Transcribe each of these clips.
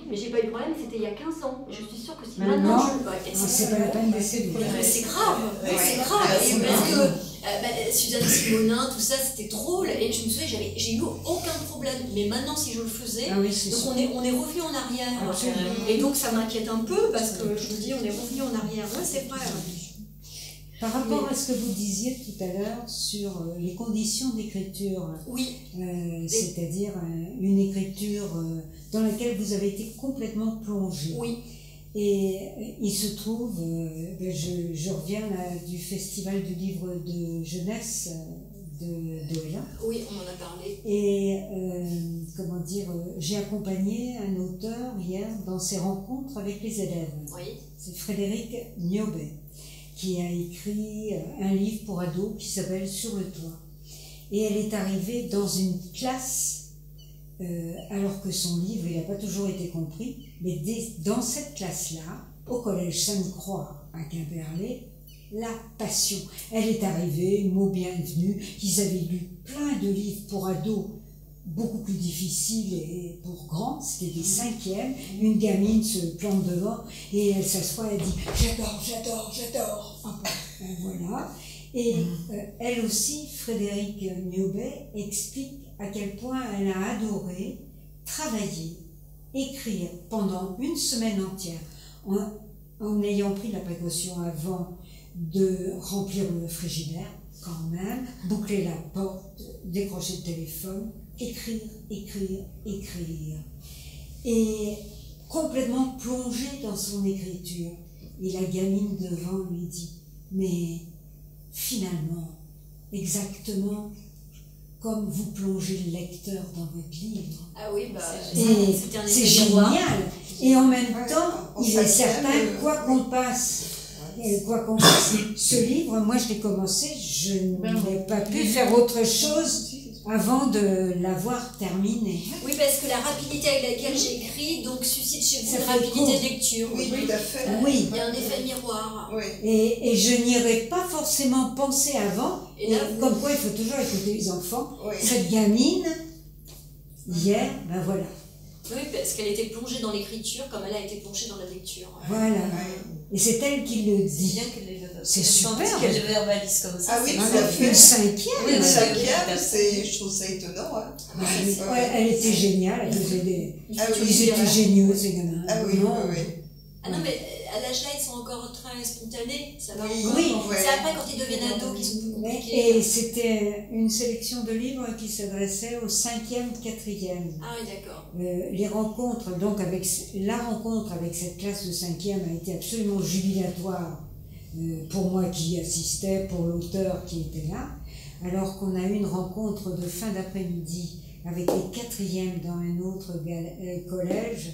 Mais j'ai pas eu de problème, c'était il y a 15 ans. Je suis sûre que si maintenant je... c'est pas la peine d'essayer. C'est grave, c'est grave. Parce que Suzanne Simonin, tout ça, c'était drôle. Et je me souviens, j'ai eu aucun problème. Mais maintenant, si je le faisais, donc on est revenu en arrière. Et donc ça m'inquiète un peu parce que je me dis, on est revenu en arrière. Ouais, c'est vrai. Par rapport à ce que vous disiez tout à l'heure sur les conditions d'écriture, c'est-à-dire une écriture dans laquelle vous avez été complètement plongé. Oui. Et il se trouve, je reviens là, du festival du livre de jeunesse d'Oéla. Oui, on en a parlé. Et comment dire, j'ai accompagné un auteur hier dans ses rencontres avec les élèves. Oui. C'est Frédéric Niobet, qui a écrit un livre pour ados qui s'appelle Sur le toit. Et elle est arrivée dans une classe, alors que son livre, il n'a pas toujours été compris, mais dans cette classe-là, au collège Sainte-Croix à Quimperlé, la passion. Elle est arrivée, mot bienvenu, ils avaient lu plein de livres pour ados, beaucoup plus difficiles et pour grands, c'était des 5e. Une gamine se plante devant et elle s'assoit et elle dit « J'adore ». Voilà. Et elle aussi, Frédéric Niobet, explique à quel point elle a adoré travailler, écrire pendant une semaine entière, en ayant pris la précaution avant de remplir le frigidaire, quand même, boucler la porte, décrocher le téléphone, écrire. Et complètement plongé dans son écriture. Et la gamine devant lui dit « Mais finalement, exactement comme vous plongez le lecteur dans votre livre. » Ah oui, c'est génial. Et en même temps, il est certain, quoi qu'on passe, ce livre, moi je l'ai commencé, je n'ai pas pu faire autre chose avant de l'avoir terminé. Oui, parce que la rapidité avec laquelle j'écris donc suscite chez vous une rapidité de lecture. Oui, tout à fait. Oui. Il y a un effet miroir. Oui. Et je n'y aurais pas forcément pensé avant. Et là, comme quoi il faut toujours écouter les enfants. Oui. Cette gamine, hier, ben voilà. Oui, parce qu'elle était plongée dans l'écriture comme elle a été plongée dans la lecture. Voilà. Et c'est elle qui le dit. C'est super. Qu'elle le verbalise comme ça. Ah oui, tout à fait. Une 5e. Oui, une 5e, je trouve ça étonnant. Hein. Elle était géniale. Ils étaient géniaux, ces gamins. Ah oui, Ah non, mais à l'âge là, ils sont encore très spontanés. Ça va oui, c'est après quand ils deviennent ados qu'ils sont plus compliqués. Et c'était une sélection de livres qui s'adressait aux 5e, 4e. Ah oui, d'accord. Les rencontres, donc la rencontre avec cette classe de 5e a été absolument jubilatoire pour moi qui y assistais, pour l'auteur qui était là, alors qu'on a eu une rencontre de fin d'après-midi avec les 4e dans un autre collège,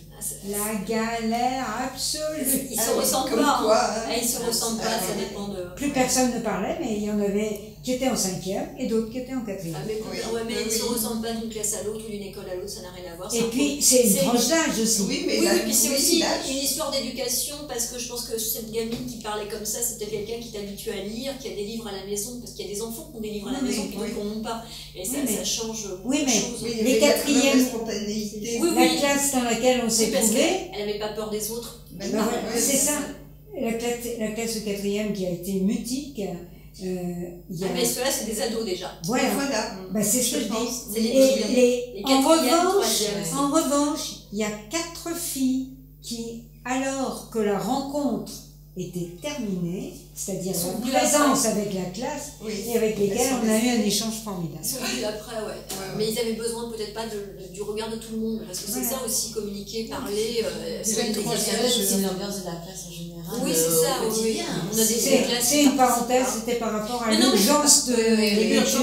la galère absolue. Ils se ressemblent pas. Ils se ressemblent pas, ça dépend de... Plus personne ne parlait, mais il y en avait qui étaient en 5e et d'autres qui étaient en 4e. Mais ils ne se ressemblent pas d'une classe à l'autre ou d'une école à l'autre, ça n'a rien à voir. Et puis c'est une tranche d'âge aussi. Oui, puis c'est aussi une histoire d'éducation, parce que je pense que cette gamine qui parlait comme ça, c'était quelqu'un qui est habitué à lire, qui a des livres à la maison, parce qu'il y a des enfants qui ont des livres à la maison, puis d'autres qui n'en ont pas. Et ça change beaucoup de choses. Les 4e, la classe dans laquelle on s'est trouvé, elle n'avait pas peur des autres. C'est ça. La classe de 4e qui a été mutique. Mais ceux-là, c'est des ados déjà. Voilà. C'est ce que je dis. Les en revanche, il y a 4 filles qui, alors que la rencontre était terminée, c'est-à-dire la présence avec la classe, et avec lesquelles on a eu un échange formidable. Ils sont venus après, mais ils avaient besoin peut-être pas du regard de tout le monde, parce que c'est ça aussi, communiquer, parler. C'est l'ambiance de la classe en général. Oui, c'est ça, au quotidien. C'est une parenthèse, c'était par rapport à l'urgence de l'écriture.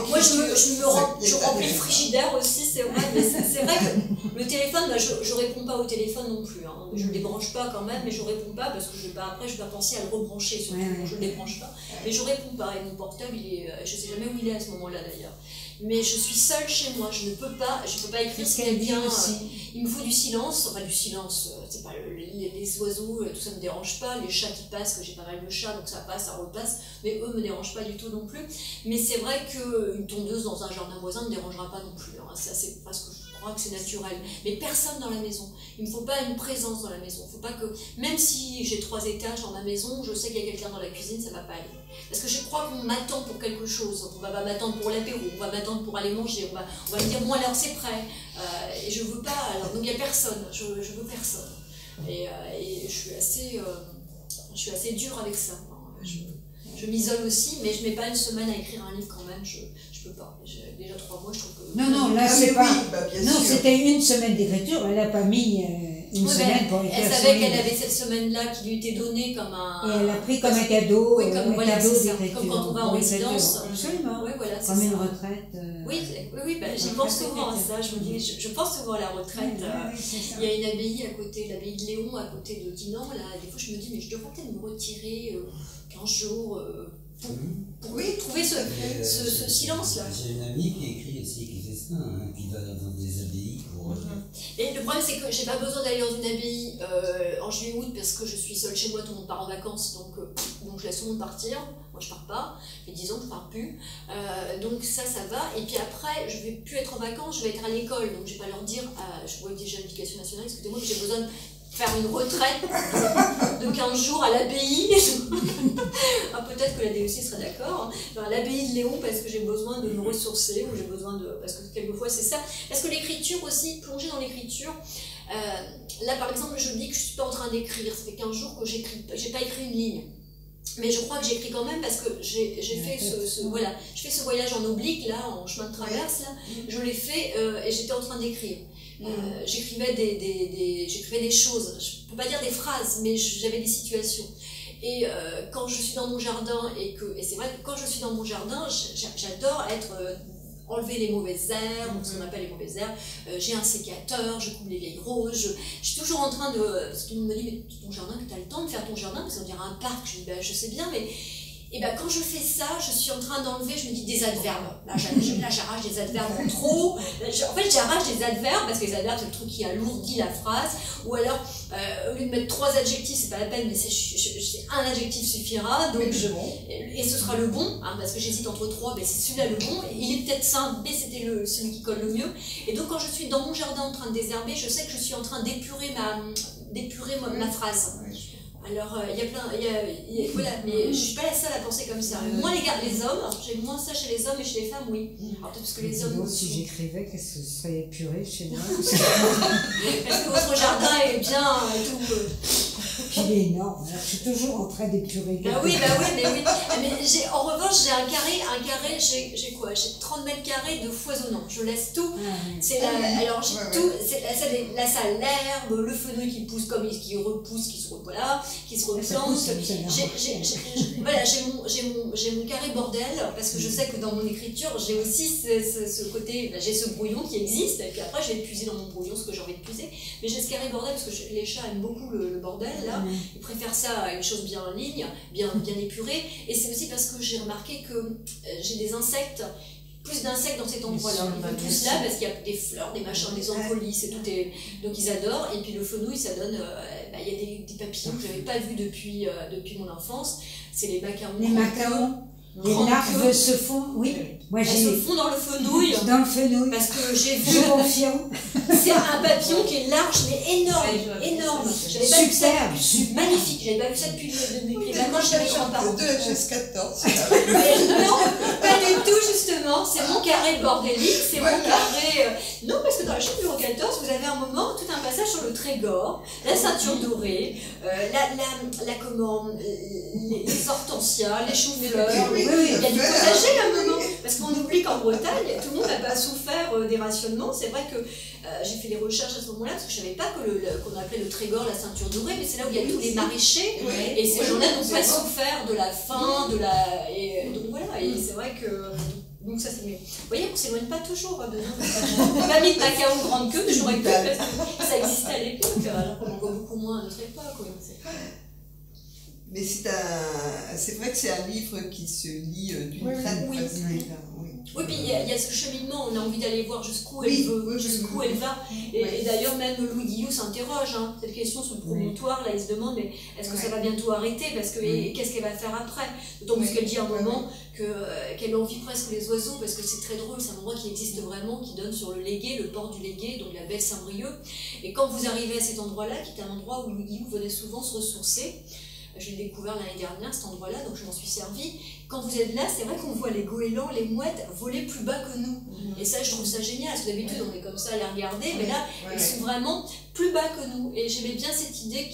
Moi, je remplis le frigidaire aussi, c'est vrai, mais c'est vrai que le téléphone, je réponds pas au téléphone non plus. Je ne le débranche pas quand même, mais je réponds pas parce que après je vais penser à le rebrancher, surtout je ne le débranche pas. Mais je réponds pas, et mon portable, je ne sais jamais où il est à ce moment-là d'ailleurs. Mais je suis seule chez moi, je ne peux pas écrire si quelqu'un... Il me faut du silence, c'est pas les oiseaux, tout ça ne me dérange pas, les chats qui passent, que j'ai pas mal de chats, donc ça passe, ça repasse, mais eux me dérangent pas du tout non plus. Mais c'est vrai qu'une tondeuse dans un jardin voisin ne me dérangera pas non plus, ça c'est pas ce que je croire que c'est naturel. Mais personne dans la maison. Il ne me faut pas une présence dans la maison. Il faut pas que, même si j'ai 3 étages dans ma maison, je sais qu'il y a quelqu'un dans la cuisine, ça ne va pas aller. Parce que je crois qu'on m'attend pour quelque chose. On va pas m'attendre pour l'apéro, on va m'attendre pour aller manger, on va me dire, bon alors c'est prêt. Et je veux pas, alors, donc il n'y a personne, je veux personne. Et je suis assez dure avec ça. Je m'isole aussi, mais je ne mets pas une semaine à écrire un livre quand même, je peux pas. J'ai déjà 3 mois, je trouve que... Non, là, c'est pas... Oui, non, c'était une semaine d'écriture, elle n'a pas mis une semaine pour écrire. Elle savait qu'elle avait cette semaine-là qui lui était donnée comme un... Et elle a pris comme un cadeau, oui, comme, un cadeau d'écriture. Comme quand on va en résidence. Absolument. Oui, voilà, comme une retraite. Oui, j'y pense souvent à ça. Je pense souvent à la retraite. Il y a une abbaye à côté, l'abbaye de Léon, à côté de Dinan. Là, des fois, je me dis, mais je devrais peut-être me retirer 15 jours pour trouver ce silence-là. J'ai une amie qui écrit aussi, qui fait ça, qui va dans des abbayes pour... Et le problème, c'est que j'ai pas besoin d'aller dans une abbaye en juillet-août parce que je suis seule chez moi, tout le monde part en vacances, donc je laisse tout le monde partir. Moi, je pars pas. Ça fait 10 ans que je pars plus. Donc ça va. Et puis après, je vais plus être en vacances, je vais être à l'école. Donc je vais pas leur dire, je vois déjà l'éducation nationale, excusez-moi, mais j'ai besoin de faire une retraite de 15 jours à l'abbaye. Peut-être que la DEC serait d'accord. À l'abbaye de Léon parce que j'ai besoin de me ressourcer, ou j'ai besoin de... Parce que quelquefois c'est ça. Parce que l'écriture aussi, plonger dans l'écriture, là par exemple je dis que je suis pas en train d'écrire, ça fait 15 jours que j'ai pas écrit une ligne. Mais je crois que j'écris quand même parce que j'ai fait je fais ce voyage en oblique là, en chemin de traverse là, je l'ai fait et j'étais en train d'écrire. J'écrivais des choses, je peux pas dire des phrases, mais j'avais des situations. Et quand je suis dans mon jardin, et c'est vrai que quand je suis dans mon jardin, j'adore être... enlever les mauvaises herbes, ce qu'on appelle les mauvaises herbes, j'ai un sécateur, je coupe les vieilles roses, je suis toujours en train de... Parce que tout le monde me dit, mais ton jardin, que tu as le temps de faire ton jardin, parce qu'on dirait un parc, je dis, je sais bien, mais... Et quand je fais ça, je suis en train d'enlever, je me dis, des adverbes. Là, j'arrache des adverbes en trop. En fait, j'arrache des adverbes, parce que les adverbes, c'est le truc qui alourdit la phrase. Ou alors, au lieu de mettre 3 adjectifs, c'est pas la peine, mais c'est un adjectif suffira. Donc et ce sera le bon, parce que j'hésite entre 3, mais c'est celui-là le bon. Il est peut-être simple, mais c'était celui qui colle le mieux. Et donc, quand je suis dans mon jardin en train de désherber, je sais que je suis en train d'épurer ma phrase. Alors, il y a plein, voilà, mais je suis pas la seule à penser comme ça. Moi, les hommes, j'ai moins ça chez les hommes et chez les femmes, oui. Alors, peut-être parce que les hommes... Si j'écrivais, qu'est-ce que ce serait épuré chez moi? Parce que votre jardin est bien et tout... Puis il est énorme, alors je suis toujours en train d'épurer. Oui. Mais en revanche, j'ai un carré, j'ai quoi? J'ai 30 mètres carrés de foisonnant. Je laisse tout. Alors j'ai tout, la salle, l'herbe, le fenouil qui pousse comme qui repousse, qui se replante. J'ai mon carré bordel, parce que je sais que dans mon écriture, j'ai aussi ce côté, j'ai ce brouillon qui existe, et puis après je vais puiser dans mon brouillon ce que j'ai envie de puiser. Mais j'ai ce carré bordel parce que les chats aiment beaucoup le bordel. Là, ils préfèrent ça à une chose bien en ligne, bien épurée. Et c'est aussi parce que j'ai remarqué que j'ai des insectes, plus d'insectes dans cet endroit-là. Ils vont tous là parce qu'il y a des fleurs, des machins, des encolis, donc ils adorent. Et puis le fenouil, ça donne, il y a des papillons que je n'avais pas vus depuis mon enfance. C'est les macarons. Les macarons. Les larves se font, oui. Moi, elles se font dans le fenouil. Dans le fenouil. Parce que j'ai vu. Je confirme. C'est un papillon qui est large, mais énorme. J'avais pas vu ça. Magnifique. J'avais pas vu ça depuis maintenant, je l'avais grands-parents. De la chaise 14. Non, pas du tout, justement. C'est mon carré bordélique. C'est mon carré. Non, parce que dans la chambre numéro 14, vous avez un moment, tout un passage sur le Trégor, la ceinture dorée, les hortensias, les choux-fleurs. Il y a du potager là, maman. Parce qu'on oublie qu'en Bretagne, tout le monde n'a pas souffert des rationnements. C'est vrai que j'ai fait des recherches à ce moment-là, parce que je ne savais pas qu'on appelait le Trégor la ceinture dorée, mais c'est là où il y a tous les maraîchers. Et ces gens-là n'ont pas souffert de la faim, donc voilà, et c'est vrai que. Donc ça c'est mieux. Vous voyez, on ne s'éloigne pas toujours de nous. On n'a pas mis de macarons grande queue, mais j'aurais pu parce que ça existait à l'époque, alors qu'on en voit beaucoup moins à notre époque. Mais c'est vrai que c'est un livre qui se lit d'une traite. Oui. Oui, puis il y a ce cheminement, on a envie d'aller voir jusqu'où Oui, elle veut, oui, jusqu'où elle va. Et d'ailleurs, même Louis Guillou s'interroge, hein, cette question sur le promontoire, là, il se demande, mais est-ce que ça va bientôt arrêter? Parce que et qu'est-ce qu'elle va faire après? D'autant plus qu'elle dit à un moment qu'elle envie presque les oiseaux, parce que c'est très drôle, c'est un endroit qui existe vraiment, qui donne sur le Légué, le port du Légué, donc la baie de Saint-Brieuc. Et quand vous arrivez à cet endroit-là, qui est un endroit où Louis Guillou venait souvent se ressourcer, je l'ai découvert l'année dernière, cet endroit-là, donc je m'en suis servi. Quand vous êtes là, c'est vrai qu'on voit les goélands, les mouettes voler plus bas que nous. Et ça, je trouve ça génial, parce que d'habitude, on est comme ça à les regarder, mais là, ils sont vraiment plus bas que nous. Et j'aimais bien cette idée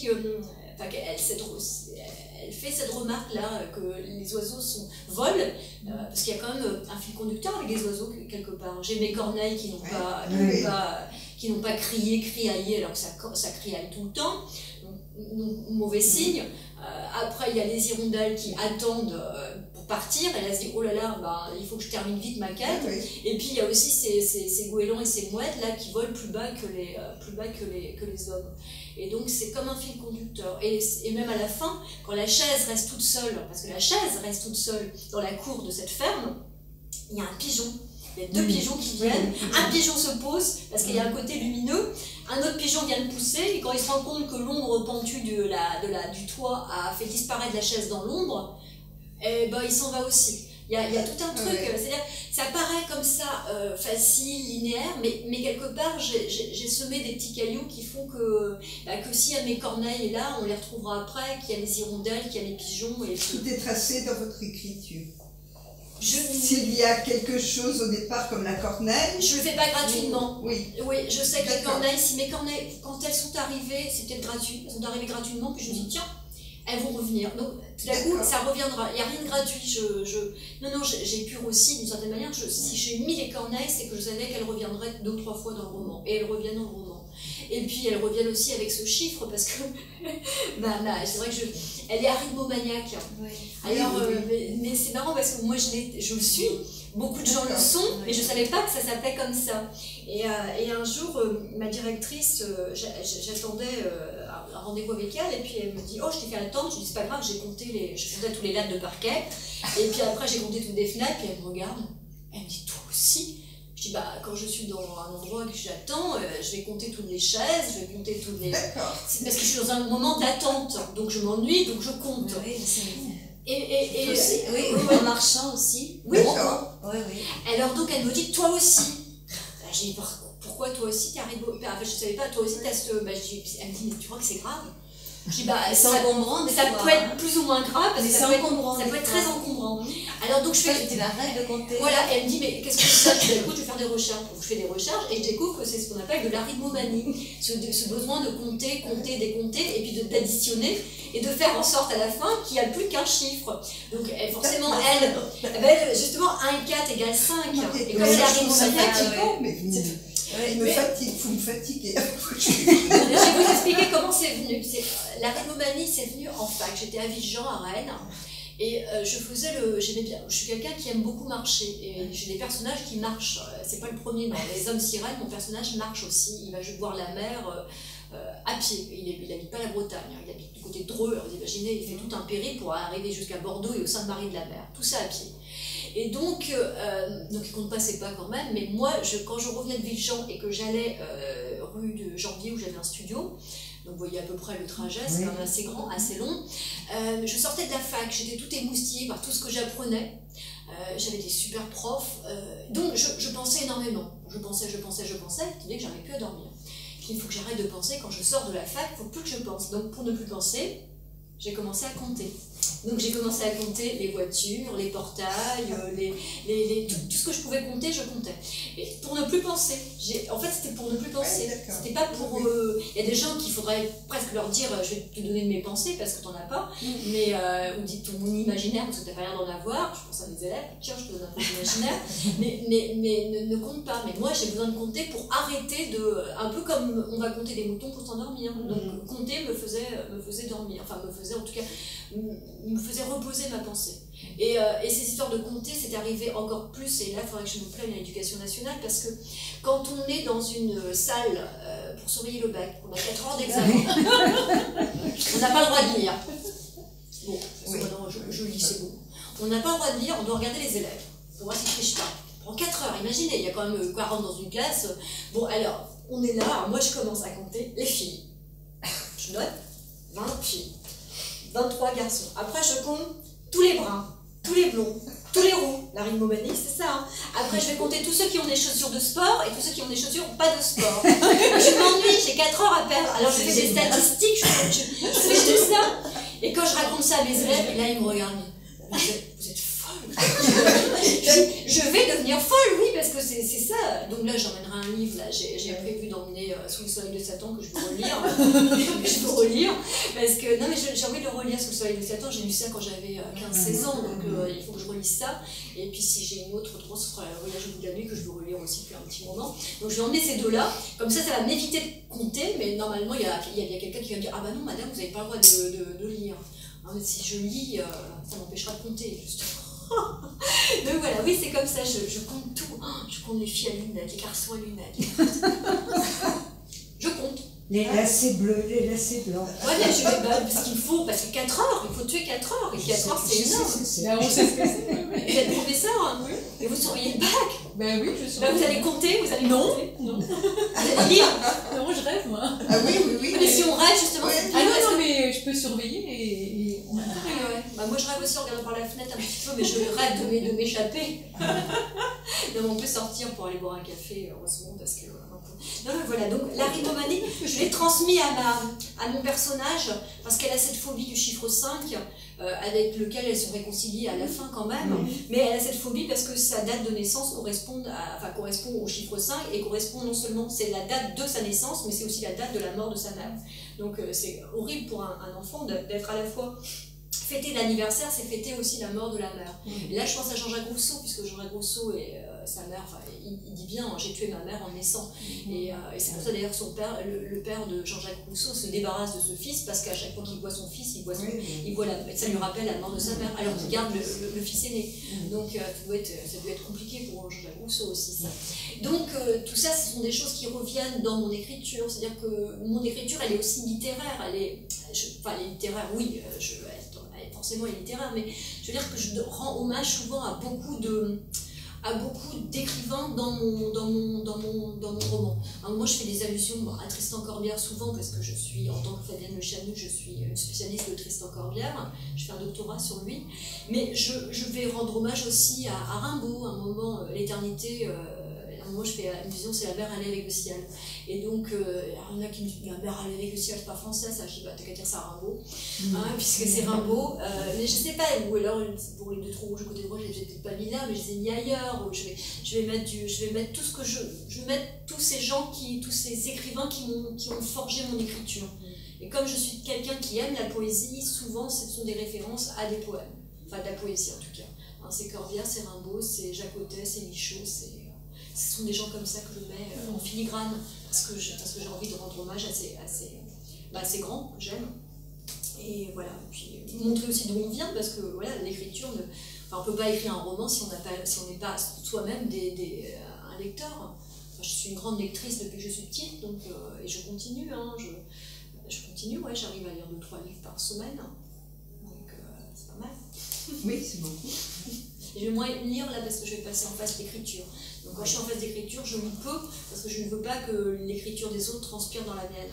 elle fait cette remarque-là, que les oiseaux volent, parce qu'il y a quand même un fil conducteur avec les oiseaux, quelque part. J'ai mes corneilles qui n'ont pas criaillé, alors que ça criaille tout le temps. Donc, mauvais signe. Après, il y a les hirondelles qui attendent pour partir. Elles se disent, oh là là, il faut que je termine vite ma quête. Et puis, il y a aussi ces goélands et ces mouettes là, qui volent plus bas que les hommes. Et donc, c'est comme un fil conducteur. Et même à la fin, quand la chaise reste toute seule, parce que la chaise reste toute seule dans la cour de cette ferme, il y a un pigeon. Il y a deux pigeons qui viennent, un pigeon se pose parce qu'il y a un côté lumineux, un autre pigeon vient de pousser, et quand il se rend compte que l'ombre pentue du toit a fait disparaître la chaise dans l'ombre, il s'en va aussi. Il y a tout un truc, c'est-à-dire, ça paraît comme ça facile, linéaire, mais quelque part, j'ai semé des petits cailloux qui font que s'il y a mes corneilles là, on les retrouvera après, qu'il y a les hirondelles, qu'il y a les pigeons. Et tout est tracé dans votre écriture. S'il y a quelque chose au départ comme la corneille... Je le fais pas gratuitement. Oui, je sais que les corneilles, si mes corneilles, quand elles sont arrivées, c'est peut-être gratuit, elles sont arrivées gratuitement, puis je me dis, tiens, elles vont revenir. Donc, tout d'un coup, ça reviendra. Il n'y a rien de gratuit. Non, j'épure aussi d'une certaine manière. Si j'ai mis les corneilles, c'est que je savais qu'elles reviendraient 2 ou 3 fois dans le roman. Et elles reviennent dans le roman. Et puis elles reviennent aussi avec ce chiffre, parce que c'est vrai que elle est arythmomaniaque. Alors, mais c'est marrant parce que moi je le suis, beaucoup de gens le sont, mais je ne savais pas que ça s'appelait comme ça. Et un jour, ma directrice, j'attendais un rendez-vous avec elle, et puis elle me dit, oh, je t'ai fait attendre. Je dis, c'est pas grave, je comptais tous les lattes de parquet, et puis après j'ai compté toutes les fenêtres, puis elle me regarde, elle me dit, toi aussi? Je dis, quand je suis dans un endroit que j'attends, je vais compter toutes les chaises, je vais compter toutes les... C'est parce que je suis dans un moment d'attente, donc je m'ennuie, donc je compte. Oui, c'est... Et aussi, en marchant aussi. Oui, oui. Alors donc elle me dit, toi aussi. J'ai dit, pourquoi toi aussi t'es arrivé... je savais pas, toi aussi t'as ce... Elle me dit, mais tu crois que c'est grave? Je dis, c'est encombrant, ça peut être plus ou moins grave, parce que ça peut être très encombrant. Alors donc je fais... C'était la règle de compter. Voilà, elle me dit, mais qu'est-ce que c'est ça? Je dis, écoute, je vais faire des recherches. Donc je fais des recherches et je découvre que c'est ce qu'on appelle de l'arythmomanie. Ce besoin de compter, décompter, et puis d'additionner, et de faire en sorte à la fin qu'il n'y a plus qu'un chiffre. Donc forcément, elle, justement, 1 et 4 égale 5. Et comme elle est arythmomaniaque, vous me fatiguez. Je vais vous expliquer comment c'est venu. L'arythmomanie, c'est venu en fac. J'étais à Villejean, à Rennes, et j'aimais bien. Je suis quelqu'un qui aime beaucoup marcher, et j'ai des personnages qui marchent. C'est pas le premier dans Les Hommes Sirènes, mon personnage marche aussi. Il va voir la mer à pied. Il n'habite pas la Bretagne, il habite du côté de Dreux. Alors vous imaginez, il fait tout un périple pour arriver jusqu'à Bordeaux et au Sainte-Marie-de-la-Mer. Tout ça à pied. Et donc il ne compte pas ses pas quand même, mais moi, quand je revenais de Villejean et que j'allais rue de Janvier où j'avais un studio, donc vous voyez à peu près le trajet, c'est quand même assez grand, assez long, je sortais de la fac, j'étais tout émoustillée par tout ce que j'apprenais, j'avais des super profs, donc je pensais énormément, je pensais, je disais que j'arrivais plus à dormir. Il faut que j'arrête de penser, quand je sors de la fac, il ne faut plus que je pense. Donc pour ne plus penser, j'ai commencé à compter. Donc j'ai commencé à compter les voitures, les portails, tout ce que je pouvais compter, je comptais. Et pour ne plus penser. En fait, c'était pour ne plus penser. C'était pas pour... Il y a des gens qu'il faudrait presque leur dire, je vais te donner de mes pensées parce que t'en as pas, mais ou dis ton imaginaire parce que t'as pas l'air d'en avoir. Je pense à mes élèves, tiens, je te donne un peu d'imaginaire, mais ne compte pas. Mais moi, j'ai besoin de compter pour arrêter de... Un peu comme on va compter des moutons pour s'endormir. Donc compter me faisait dormir. Enfin, me faisait en tout cas... me faisait reposer ma pensée. Et ces histoires de compter, c'est arrivé encore plus, et là il faudrait que je me plaigne à l'éducation nationale, parce que quand on est dans une salle pour surveiller le bac, on a 4 heures d'examen, on n'a pas le droit de lire. Bon, maintenant je lis, c'est bon. On n'a pas le droit de lire, on doit regarder les élèves, pour voir s'ils ne trichent pas. prend 4 heures, imaginez, il y a quand même 40 dans une classe. Bon, alors, on est là, alors moi je commence à compter les filles. Je note 20 filles, 23 garçons. Après, je compte tous les bruns, tous les blonds, tous les roux. La rhymomanie, c'est ça. Hein. Après, je vais compter tous ceux qui ont des chaussures de sport et tous ceux qui ont des chaussures pas de sport. Je m'ennuie, j'ai 4 heures à perdre. Alors, je fais des statistiques, je fais tout ça. Et quand je raconte ça à mes élèves, et là, ils me regardent. Vous êtes folle. Je vais devenir folle, oui, parce que c'est ça. Donc là, j'emmènerai un livre. Là, j'ai prévu d'emmener Sous le soleil de Satan, que je veux relire. Je veux relire. Parce que, non, mais j'ai envie de le relire, Sous le soleil de Satan. J'ai lu ça quand j'avais 15-16 ans. Donc il faut que je relise ça. Et puis si j'ai une autre trop, ce sera le Voyage au bout de la nuit, que je veux relire aussi depuis un petit moment. Donc je vais emmener ces deux-là. Comme ça va m'éviter de compter. Mais normalement, il y a quelqu'un qui va me dire: ah bah non, madame, vous n'avez pas le droit de lire. Hein, mais si je lis, ça m'empêchera de compter, justement. Donc voilà, oui, c'est comme ça, je compte tout. Je compte les filles à lunettes, les garçons à lunettes. Je compte. Les lacets bleus, les lacets blancs. Ouais, mais je vais parce qu'il faut, parce que 4 heures, il faut tuer 4 heures. Et 4 heures, c'est énorme. Ben, on sait ce que c'est. Vous êtes professeur, hein, et vous surveillez le bac. Ben oui, je suis. Vous allez compter, vous allez Non, compter. non. Vous allez lire. Non, je rêve, moi. Ah oui, oui, oui. Mais si on rêve, justement, Ouais. c'est Ah non, non, mais je peux surveiller et on Ouais. Bah, moi je rêve aussi en regardant par la fenêtre un petit peu, mais je rêve de m'échapper. Non, mais on peut sortir pour aller boire un café, heureusement, parce que. Non, mais voilà, donc la rhymomanie, je l'ai transmis à mon personnage, parce qu'elle a cette phobie du chiffre 5, avec lequel elle se réconcilie à la fin quand même, mais elle a cette phobie parce que sa date de naissance correspond au chiffre 5, et correspond non seulement, c'est la date de sa naissance, mais c'est aussi la date de la mort de sa mère. Donc c'est horrible pour un enfant d'être à la fois... Fêter l'anniversaire, c'est fêter aussi la mort de la mère. Et là, je pense à Jean-Jacques Rousseau, puisque Jean-Jacques Rousseau et sa mère, il dit bien: j'ai tué ma mère en naissant. Et c'est pour ça d'ailleurs que son père, le père de Jean-Jacques Rousseau, se débarrasse de ce fils, parce qu'à chaque fois qu'il voit son fils, ça lui rappelle la mort de sa mère, alors qu'il garde le fils aîné. Donc ça doit être compliqué pour Jean-Jacques Rousseau aussi, ça. Donc tout ça, ce sont des choses qui reviennent dans mon écriture. C'est-à-dire que mon écriture, elle est aussi littéraire. Elle est littéraire, oui, forcément elle est littéraire, mais je veux dire que je rends hommage souvent à beaucoup d'écrivains dans mon roman. Alors moi je fais des allusions à Tristan Corbière souvent, parce que je suis, en tant que Fabienne Le Chanu, je suis spécialiste de Tristan Corbière, je fais un doctorat sur lui, mais je vais rendre hommage aussi à Rimbaud, à un moment, l'éternité. À un moment, je fais une vision, c'est la mer allait avec le ciel. Et donc, il y en a qui me disent: la mer allait avec le ciel, c'est pas français, ça. Je dis: bah, t'as qu'à dire ça à Rimbaud, puisque c'est Rimbaud. Mais je sais pas, ou alors, pour les deux trous rouges à côté de moi, je les ai peut-être pas mis là, mais je les ai mis ailleurs. Je vais mettre tout ce que je vais mettre tous ces gens, tous ces écrivains qui ont forgé mon écriture. Et comme je suis quelqu'un qui aime la poésie, souvent, ce sont des références à des poèmes. Enfin, de la poésie en tout cas. Hein, c'est Corbière, c'est Rimbaud, c'est Jacques Cottet, c'est Michaud, ce sont des gens comme ça que je mets en filigrane, parce que j'ai envie de rendre hommage à ces grands que j'aime. Et voilà, et puis montrer aussi d'où on vient, parce que voilà, l'écriture, on ne peut pas écrire un roman si on n'est pas soi-même un lecteur. Enfin, je suis une grande lectrice depuis que je suis petite, donc, et je continue. Hein, je continue, ouais, j'arrive à lire 2-3 livres par semaine, donc c'est pas mal. Oui, c'est beaucoup. Et je vais moins lire là parce que je vais passer en phase d'écriture. Donc quand je suis en phase d'écriture, je lis peu parce que je ne veux pas que l'écriture des autres transpire dans la mienne.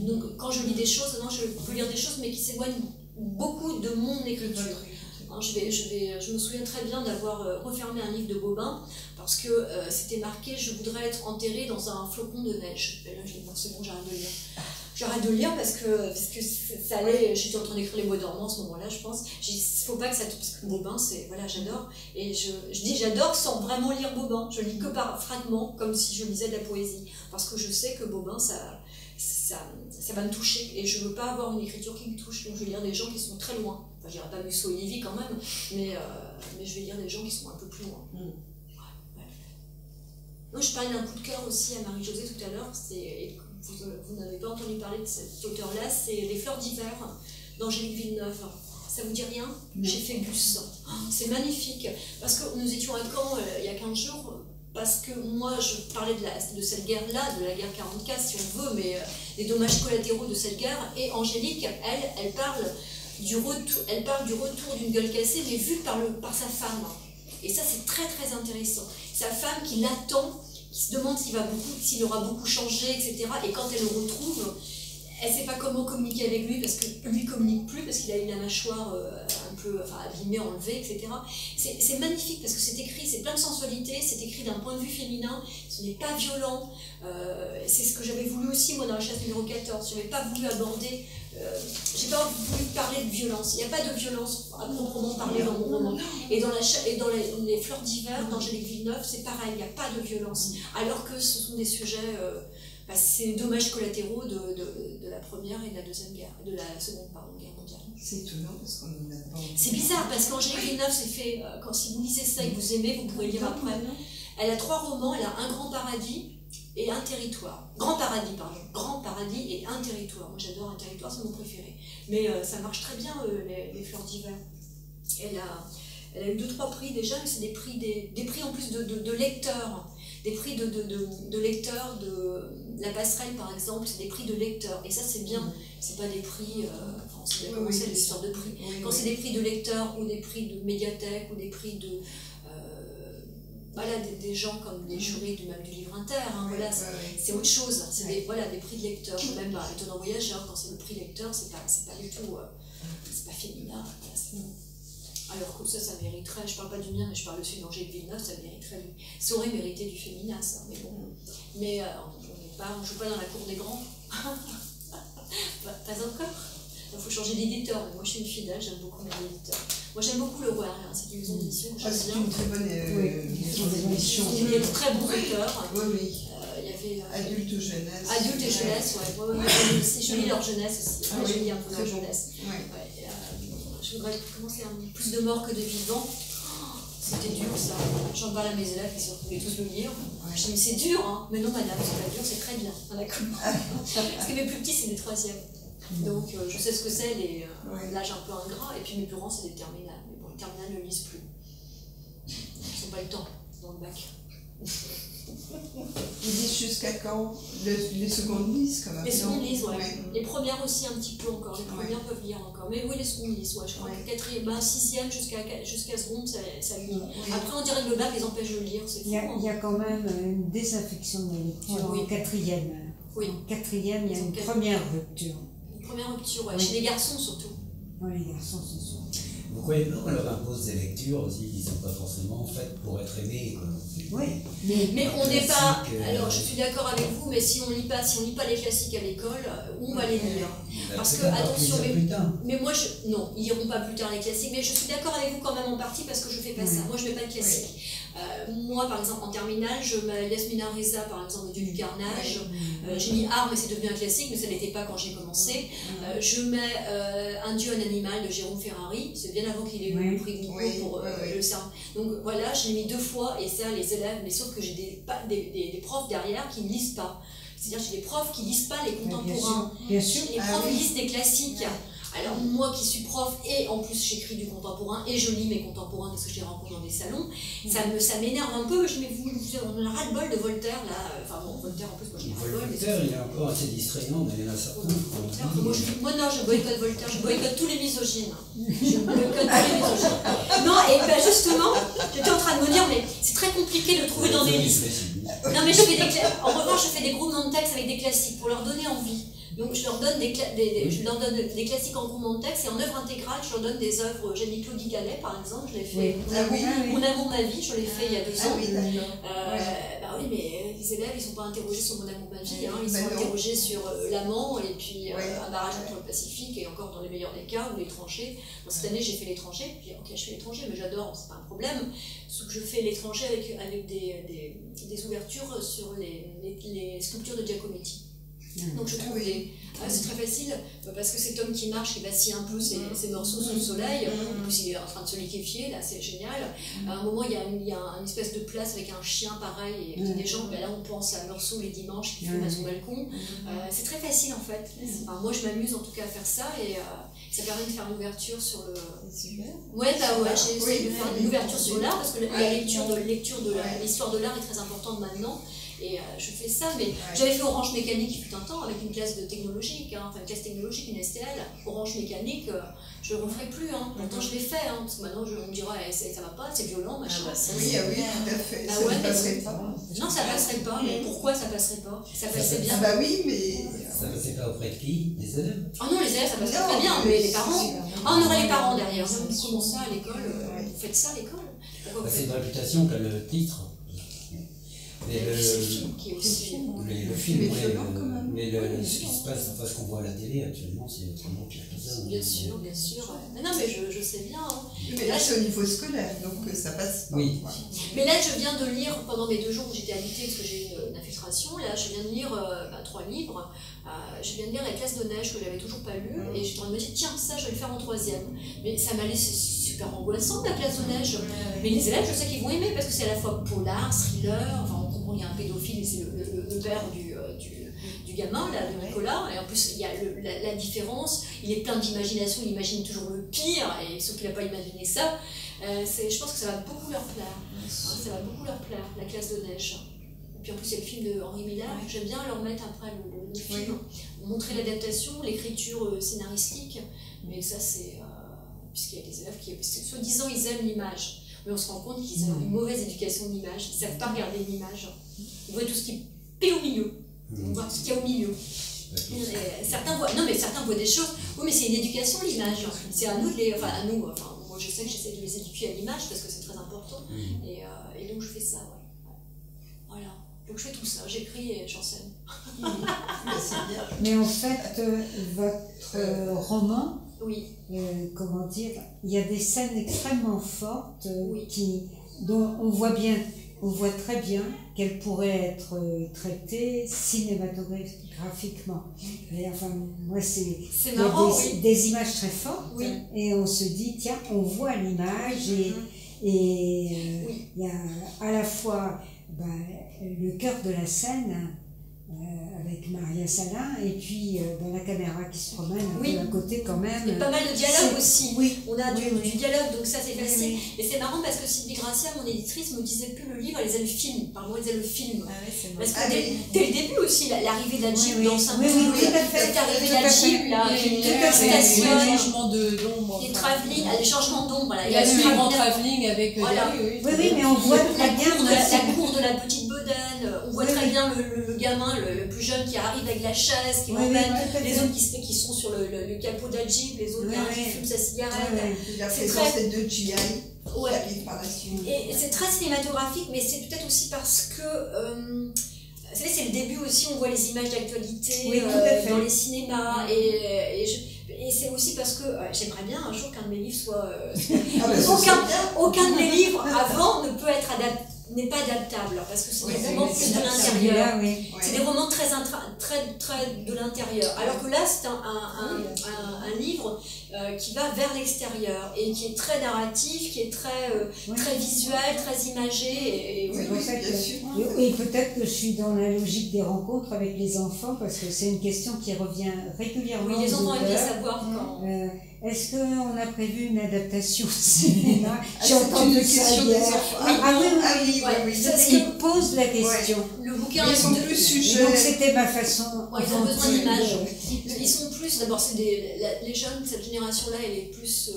Donc quand je lis des choses, non, je peux lire des choses mais qui s'éloignent beaucoup de mon écriture. Hein, je me souviens très bien d'avoir refermé un livre de Bobin parce que c'était marqué: je voudrais être enterré dans un flocon de neige. Et là je dis: bon, c'est bon, j'arrête de lire. J'arrête de lire parce que ça allait, j'étais en train d'écrire Les Mots dormants à ce moment-là, je pense. J'ai dit: il faut pas que ça... Parce que Bobin, voilà, j'adore. Et je dis j'adore sans vraiment lire Bobin. Je lis que par fragments, comme si je lisais de la poésie. Parce que je sais que Bobin, ça va me toucher. Et je veux pas avoir une écriture qui me touche. Donc je vais lire des gens qui sont très loin. Enfin, je dirais pas Musso et Lévy quand même, mais je vais lire des gens qui sont un peu plus loin. Non, je parlais d'un coup de cœur aussi à Marie-Josée tout à l'heure. Vous n'avez pas entendu parler de cet auteur-là, c'est Les Fleurs d'hiver d'Angélique Villeneuve. Ça vous dit rien? Chez Phébus. C'est magnifique. Parce que nous étions à Caen il y a 15 jours, parce que moi je parlais de cette guerre-là, de la guerre 44 si on veut, mais des dommages collatéraux de cette guerre. Et Angélique, elle parle du retour d'une gueule cassée, mais vue par sa femme. Et ça, c'est très très intéressant. Sa femme qui l'attend, qui se demande s'il aura beaucoup changé, etc. Et quand elle le retrouve, elle ne sait pas comment communiquer avec lui, parce que lui ne communique plus, parce qu'il a eu la mâchoire un peu abîmée, enlevée, etc. C'est magnifique, parce que c'est écrit, c'est plein de sensualité, c'est écrit d'un point de vue féminin, ce n'est pas violent. C'est ce que j'avais voulu aussi, moi, dans la chasse numéro 14. Je n'avais pas voulu aborder, j'ai pas voulu parler de violence. Il n'y a pas de violence à proprement parler dans mon roman. Et dans les Fleurs d'hiver, d'Angélique Villeneuve, c'est pareil, il n'y a pas de violence. Alors que ce sont des sujets... c'est dommages collatéraux de la première et de la deuxième guerre, de la seconde guerre mondiale. C'est étonnant parce qu'on n'en a pas. C'est bizarre parce qu'Angélique Villeneuve s'est fait, si vous lisez ça et que vous aimez, vous pourrez lire après. Elle a 3 romans, elle a Un grand paradis et Un territoire. Grand paradis et Un territoire. Moi j'adore Un territoire, c'est mon préféré. Mais ça marche très bien les Fleurs d'hiver. Elle a eu 2-3 prix déjà, mais c'est des prix en plus de lecteurs. Des prix de lecteurs, de La Passerelle par exemple, c'est des prix de lecteurs. Et ça c'est bien, c'est pas des prix, on sait bien comment c'est les histoires de prix. Quand c'est des prix de lecteurs ou des prix de médiathèque ou des prix de... voilà, des gens comme des jurys même du livre inter, hein, voilà, c'est autre chose, c'est des prix de lecteurs. Même Étonnant voyageur, quand c'est le prix lecteur, c'est pas du tout, c'est pas féminin. Voilà, alors que ça mériterait, je parle pas du mien, mais je parle aussi d'Angélique Villeneuve, ça aurait mérité du féminin, ça, mais bon. Mais on ne joue pas dans la cour des grands. pas encore. Il faut changer d'éditeur, mais moi je suis une fidèle, j'aime beaucoup mes éditeurs. Moi j'aime beaucoup Le Roi, c'est une maison d'édition que j'aime bien. C'est une très bonne édition. Il y a de très bons auteurs. Oui. Il y avait Adulte ou jeunesse. Adulte et jeunesse, je lis leur jeunesse aussi. Je lis un peu leur jeunesse. Je voudrais commencer à plus de morts que de vivants. C'était dur ça. J'en parle à mes élèves qui se retrouvaient tous me lire. Je dis mais c'est dur, hein. Mais non madame, c'est pas dur, c'est très bien. Ah, d'accord. Parce que mes plus petits c'est des 3e. Donc je sais ce que c'est, l'âge un peu ingrat. Et puis mes plus grands c'est des terminales. Mais bon, les terminales ne lisent plus. Ils n'ont pas le temps dans le bac. Ils lisent jusqu'à quand les secondes lisent quand même. Les secondes lisent, Les premières aussi un petit peu encore. Les premières peuvent lire encore. Mais oui, les secondes lisent, je crois que 6e jusqu'à seconde, ça lit. Après, on dirait que le bac les empêche de lire. Il y a quand même une désaffection de la lecture en 4e. Oui. En 4e, il y a une première rupture. Une première rupture, chez les garçons surtout. Oui, les garçons, c'est sûr. Vous croyez pas qu'on leur impose des lectures aussi qui ne sont pas forcément faites pour être aimées, quoi. Oui, mais on n'est pas... Alors, je suis d'accord avec vous, mais si on lit pas les classiques à l'école, où on va les lire? Parce que, attention, mais moi, non, ils n'iront pas plus tard les classiques, mais je suis d'accord avec vous quand même en partie parce que je fais pas ça. Moi, je ne mets pas de classiques. Moi, par exemple, en terminale, je mets Yasmina Reza, par exemple, au Dieu du carnage. J'ai mis Art, mais c'est devenu un classique, mais ça ne l'était pas quand j'ai commencé. Je mets Un Dieu, un animal de Jérôme Ferrari. C'est bien avant qu'il ait eu le prix Goncourt pour le cerveau. Donc voilà, je l'ai mis 2 fois, et ça, les élèves, mais sauf que j'ai des profs derrière qui ne lisent pas. C'est-à-dire j'ai des profs qui ne lisent pas les contemporains. Bien sûr. Les profs lisent des classiques. Alors moi qui suis prof et en plus j'écris du contemporain et je lis mes contemporains parce que je les rencontre dans des salons, ça m'énerve un peu. Je me dis, on a ras-le-bol de Voltaire là. Enfin bon, Voltaire en plus, moi j'ai ras-le-bol. Voltaire, il est encore assez distrayant, mais il y en a certains. Moi non, je boycotte Voltaire, je boycotte tous les misogynes. Je boycotte tous les misogynes. Non, et ben justement, j'étais en train de me dire, mais c'est très compliqué de trouver dans des livres. Non mais en revanche, je fais des groupements de textes avec des classiques pour leur donner envie. Donc je leur donne des classiques en groupement de texte et en œuvre intégrale, je leur donne des œuvres. J'ai mis Claudie Gallet par exemple, je l'ai fait. Mon amour, ma vie, je l'ai fait il y a 2 ans. Oui, mais les élèves ils ne sont pas interrogés sur Mon amour, ma vie, ils sont interrogés sur l'amant et puis Un barrage entre le Pacifique et encore dans les meilleurs des cas ou Les tranchées. Cette année j'ai fait Les tranchées, puis ok je fais Les tranchées, mais j'adore, c'est pas un problème. Sauf que je fais Les tranchées avec des ouvertures sur les sculptures de Giacometti. Donc je trouve c'est très facile parce que c'est Tom qui marche, qui vacille un peu ses morceaux sous le soleil. En plus il est en train de se liquéfier, là c'est génial. À un moment il y a une espèce de place avec un chien pareil et des gens, là on pense à Meursault les dimanches qui fume à son balcon. C'est très facile en fait. Moi je m'amuse en tout cas à faire ça et ça permet de faire une ouverture sur le... j'ai essayé de faire une ouverture sur l'art parce que la lecture de l'histoire de l'art est très importante maintenant. Et je fais ça, mais j'avais fait Orange Mécanique il fut un temps avec une classe de technologique, enfin une classe technologique, une STL. Orange Mécanique, je ne le referai plus, pourtant je l'ai fait, parce que maintenant on me dira ça va pas, c'est violent, machin. Oui, tout à fait. Ah Ça ouais, ne passerait pas. Non, ça passerait pas, mais pourquoi ça passerait pas? Ça passait bien. Ah bah oui, mais... Ça passait pas auprès de qui? Des élèves? Ah non, les élèves, ça passerait Non, très bien, mais les parents... Ah, on aurait les parents derrière. Comment ça à l'école? Vous faites ça à l'école? C'est une réputation qu'a le titre. Mais c'est le film qui est aussi... le film, Mais ouais, violent, quand même. mais ce qui se passe, enfin ce qu'on voit à la télé actuellement, c'est vraiment pire que ça. Bien sûr, bien sûr. Mais non, mais je sais bien. Mais là, c'est au niveau scolaire, donc ça passe pas. Oui. Mais là, je viens de lire, pendant mes 2 jours où j'étais alitée, parce que j'ai eu une infiltration, là, je viens de lire 3 livres. Je viens de lire La classe de neige, que j'avais toujours pas lu, et j'étais en train de me dire, tiens, ça, je vais le faire en 3e. Mais ça m'a laissé super angoissant, La classe de neige. Mais les élèves, je sais qu'ils vont aimer, parce que c'est à la fois polar, thriller, enfin, on comprend, il y a un pédophile, et c'est le père du gamin, là, de Nicolas, et en plus, il y a la différence, il est plein d'imagination, il imagine toujours le pire, et sauf qu'il n'a pas imaginé ça. Je pense que ça va beaucoup leur plaire. Ça va beaucoup leur plaire, La classe de neige. Et puis en plus, il y a le film de Henri Miller, j'aime bien leur mettre après le film, montrer l'adaptation, l'écriture scénaristique, mais ça, c'est. Puisqu'il y a des élèves qui, soi-disant, ils aiment l'image, mais on se rend compte qu'ils ont une mauvaise éducation de l'image, ils ne savent pas regarder l'image. Ils voient tout ce qui est au milieu. On voit tout ce qu'il y a au milieu. Certains voient des choses. Oui, mais c'est une éducation, l'image. C'est à nous de les. Enfin, à nous. Enfin, moi, je sais que j'essaie de les éduquer à l'image parce que c'est très important. Et donc, je fais ça, Voilà. Donc, je fais tout ça. J'écris et j'enseigne. Mais en fait, votre roman, oui. Comment dire, il y a des scènes extrêmement fortes dont on voit très bien qu'elles pourraient être traitées cinématographiquement. Et enfin, moi, c'est marrant, des images très fortes, et on se dit, tiens, on voit l'image, et il y a à la fois le cœur de la scène, avec Maria Salin, et puis la caméra qui se promène un peu à côté quand même. Et pas mal de dialogue aussi. Oui. On a du dialogue, donc ça c'est facile. Et c'est marrant parce que Sylvie Gracia, mon éditrice, me disait plus le livre, elle disait le film. Pardon, elle disait le film. Parce que dès le début aussi, l'arrivée d'Adjib dans Saint-Denis, cette arrivée d'Adjib, là, qui stationne, les changements d'ombre. Les travelling, les changements d'ombre. Il y a le grand travelling avec. Oui, mais on voit très bien la cour de la petite bedaine, on voit très bien le gamin, le plus jeune qui arrive avec la chaise, qui emmène les autres qui sont sur le capot d'Adjib, les autres qui fument sa cigarette. La présence des 2 GI qui arrivent par la suite. Et c'est très cinématographique, mais c'est peut-être aussi parce que vous savez, c'est le début aussi, on voit les images d'actualité dans les cinémas, et c'est aussi parce que j'aimerais bien un jour qu'un de mes livres soit... aucun de mes livres avant n'est pas adaptable, parce que c'est des romans plus de l'intérieur. C'est des romans très de l'intérieur. Alors que là, c'est un livre qui va vers l'extérieur et qui est très narratif, qui est très visuel, très imagé. Et peut-être que je suis dans la logique des rencontres avec les enfants, parce que c'est une question qui revient régulièrement. Oui, les enfants aiment bien savoir quand. Est-ce qu'on a prévu une adaptation au cinéma? J'ai entendu ça hier. C'est ce qui pose la question. Le bouquin ils sont plus sujets. Donc c'était ma façon. Ils ont besoin d'images. Ils sont plus, d'abord, les jeunes, cette génération-là, elle est plus.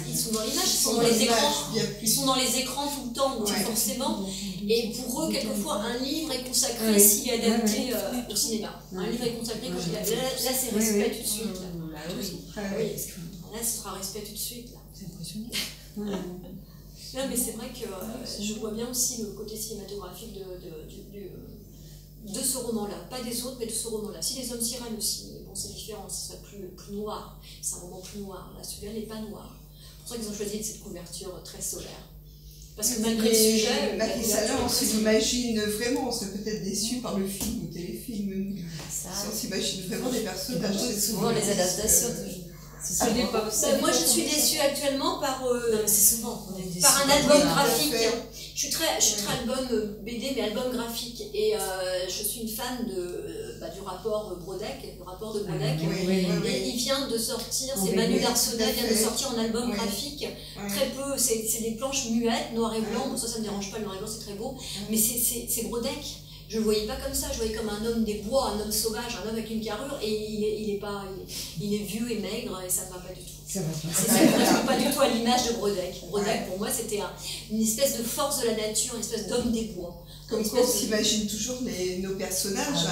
Ils sont dans l'image, ils sont dans les écrans. Ils sont dans les écrans tout le temps, donc forcément. Et pour eux, quelquefois, un livre est consacré s'il est adapté au cinéma. Un livre est consacré quand il est. Là, c'est respect tout de suite. Là, ce sera respect tout de suite. C'est impressionnant. Non, mais c'est vrai que je vois bien aussi le côté cinématographique de ce roman-là. Pas des autres, mais de ce roman-là. Si les hommes sirènes aussi, bon, c'est différent, ce serait plus noir. C'est un roman plus noir. Là, celui-là n'est pas noir. C'est pour ça qu'ils ont choisi cette couverture très solaire. Parce que malgré le sujet. Marie Salin, on s'imagine vraiment, on serait peut-être déçu par le film ou téléfilm. On s'imagine vraiment des personnages. C'est souvent les adaptations. Moi, je suis déçue actuellement par c'est souvent. par un album graphique. suis très album BD, mais album graphique. Et je suis une fan du rapport Brodeck, le rapport de Brodeck. Et il vient de sortir, c'est Manu Larsonnet vient de sortir en album graphique. Très peu, c'est des planches muettes, noir et blanc. Bon, ça ne me dérange pas, le noir et blanc c'est très beau. Mais c'est Brodeck. Je le voyais pas comme ça, je voyais comme un homme des bois, un homme sauvage, un homme avec une carrure, et il est vieux et maigre, et ça ne va pas du tout. Ça va pas. Ça ne correspond pas du tout à l'image de Brodeck. Brodeck, pour moi, c'était une espèce de force de la nature, une espèce d'homme des bois. Comme quoi, on s'imagine toujours nos personnages.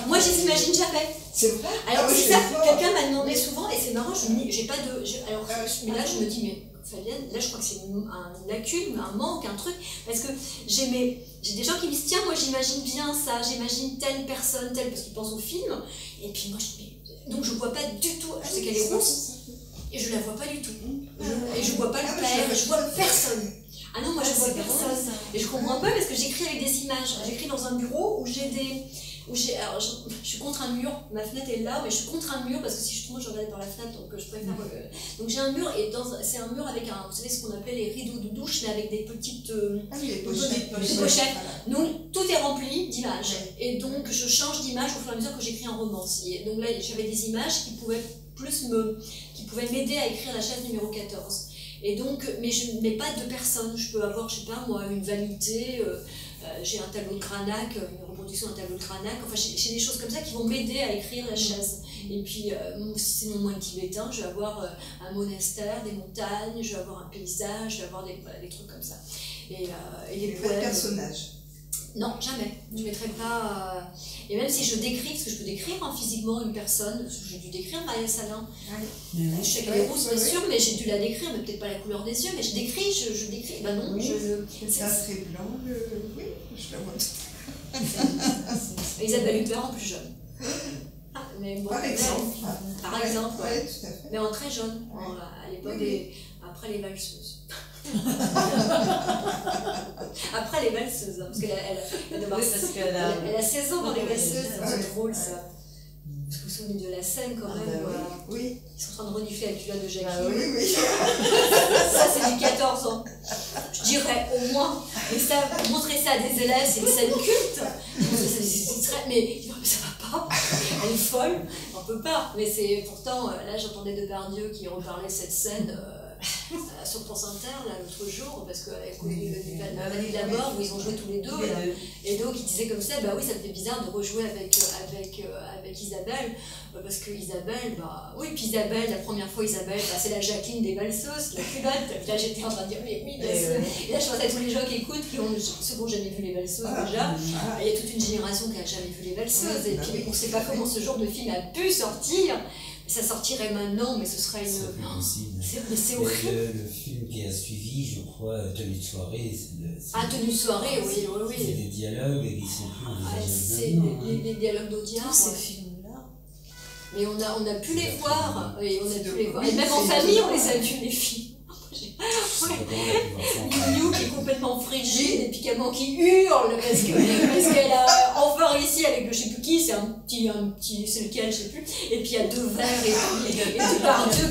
Moi, je les imagine jamais. C'est vrai. Alors, c'est ça, quelqu'un m'a demandé souvent, et c'est marrant, j'ai pas de... mais là, je me dis, mais Fabienne, là, je crois que c'est une lacune, un manque, un truc, parce que j'ai des gens qui me disent, tiens, moi, j'imagine bien ça, j'imagine telle personne, telle, parce qu'ils pensent au film, et puis moi, donc je vois pas du tout, je sais qu'elle est rousse, et je la vois pas du tout. Et je vois pas le père, je vois personne. Ah non, moi je vois personne. Et je comprends pas parce que j'écris avec des images. J'écris dans un bureau où alors je suis contre un mur, ma fenêtre est là, mais je suis contre un mur parce que si je tombe, je regarde par la fenêtre, donc je préfère. Donc j'ai un mur, et c'est un mur avec vous savez ce qu'on appelait les rideaux de douche, mais avec des petites pochettes. Donc tout est rempli d'images. Et donc je change d'image au fur et à mesure que j'écris un roman. Donc là, j'avais des images qui pouvaient m'aider à écrire la chaise numéro 14. Et donc, mais je ne mets pas de personne. Je peux avoir, je sais pas moi, une vanité, j'ai un tableau de Cranach, une reproduction d'un tableau de Cranach. Enfin, j'ai des choses comme ça qui vont m'aider à écrire la chaise. Et puis, si c'est mon moine tibétain, je vais avoir un monastère, des montagnes, je vais avoir un paysage, je vais avoir des trucs comme ça. Et les poèmes. Personnages. Non, jamais. Je ne mettrai pas... Et même si je décris, parce que je peux décrire physiquement une personne, j'ai dû décrire Maria Salin. Je sais qu'elle est rousse, bien sûr, mais j'ai dû la décrire, mais peut-être pas la couleur des yeux, mais je décris. Ben non, c'est très blanc, oui, je la vois. Isabelle Huppert en plus jeune. Mais bon, par exemple. Par exemple, ouais, tout à fait. Mais en très jeune, à l'époque après les valseuses. Après les valseuses, parce qu'elle a 16 ans dans les valseuses, c'est drôle ça. Parce que vous vous souvenez de la scène quand même, oui. Ils sont en train de renifler la culotte de Jackie. Oui. Ça c'est du 14 ans. Je dirais au moins. Et ça, montrer ça à des élèves, c'est une scène culte. Mais ça va pas. Elle est folle. On peut pas. Mais c'est pourtant, là j'entendais Depardieu qui reparlait cette scène. Sur France Inter l'autre jour, parce qu'avec l'année de la mort où ils ont joué tous les deux, et donc il disait comme ça, bah oui, ça me fait bizarre de rejouer avec Isabelle, parce que Isabelle, puis Isabelle, la première fois Isabelle, c'est la Jacqueline des valseuses, la culotte, et là j'étais en train de dire mais oui, et là je pense à tous les gens qui écoutent, ceux qui n'ont jamais vu les valseuses déjà, il y a toute une génération qui n'a jamais vu les valseuses, et puis on ne sait pas comment ce genre de film a pu sortir. Ça sortirait maintenant, mais ce serait une... C'est horrible. Le film qui a suivi, je crois, Tenue de soirée. Tenue de soirée, oui. C'est des dialogues qui sont plus envisageables maintenant. Les dialogues d'audience. Tous ces films-là. Mais on a pu les voir. Et même en famille, on les a vus, les films. Mignou qui est complètement frigide et puis Camon qui hurle parce qu'elle a enfin réussi avec le je sais plus qui, c'est c'est lequel je sais plus, et puis il y a 2 verres et Depardieu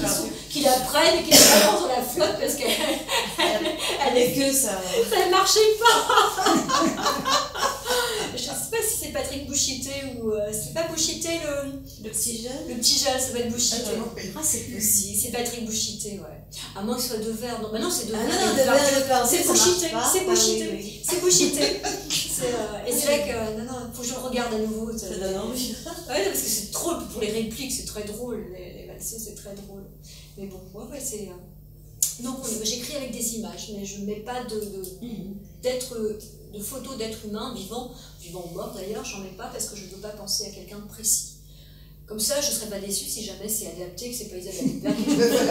qui la prennent et qui la balancent sur la flotte parce qu'elle est que ça ne marchait pas. Je sais pas si c'est Patrick Bouchité ou c'est pas Bouchité le petit jeune. Le petit jeune, ça va être Bouchité. C'est possible. C'est Patrick Bouchité, ouais. À moins que ce soit 2 verres. Non, non, c'est 2 verres. Non, 2 verres, c'est Bouchité. C'est Bouchité. Oui. C'est Bouchité. Et c'est vrai que non, faut que je le regarde à nouveau. Ça donne envie. Ouais, parce que c'est trop pour les répliques, c'est très drôle. Les valseuses, c'est très drôle. Mais bon, ouais, c'est. Donc j'écris avec des images, mais je ne mets pas de photos d'êtres humains vivants ou morts d'ailleurs, j'en mets pas parce que je ne veux pas penser à quelqu'un de précis. Comme ça, je ne serais pas déçue si jamais c'est adapté, que c'est pas Isabelle Huppert qui elle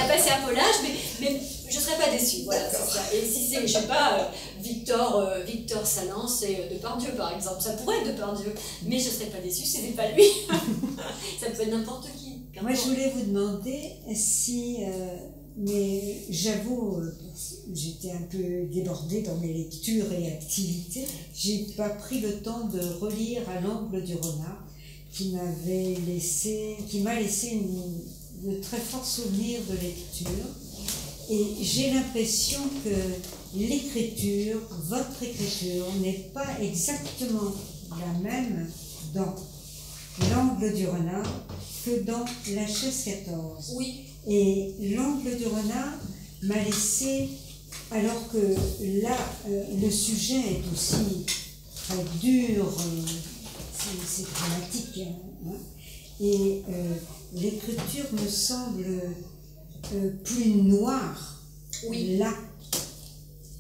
a passé un peu l'âge, mais je ne serais pas déçue. Voilà, c'est ça. Et si c'est, je sais pas, Victor Salin, c'est Depardieu par exemple. Ça pourrait être Depardieu, mais je ne serais pas déçue si ce n'est pas lui. Ça peut être n'importe qui. Moi, je voulais vous demander si, mais j'avoue, j'étais un peu débordée dans mes lectures et activités. J'ai pas pris le temps de relire À l'angle du renard, qui m'a laissé de très forts souvenirs de lecture. Et j'ai l'impression que l'écriture, votre écriture, n'est pas exactement la même dans L'Angle du renard que dans La chaise 14. Oui. Et L'Angle du renard m'a laissé, alors que là, le sujet est aussi très dur, c'est dramatique, hein, et l'écriture me semble plus noire, Oui. là,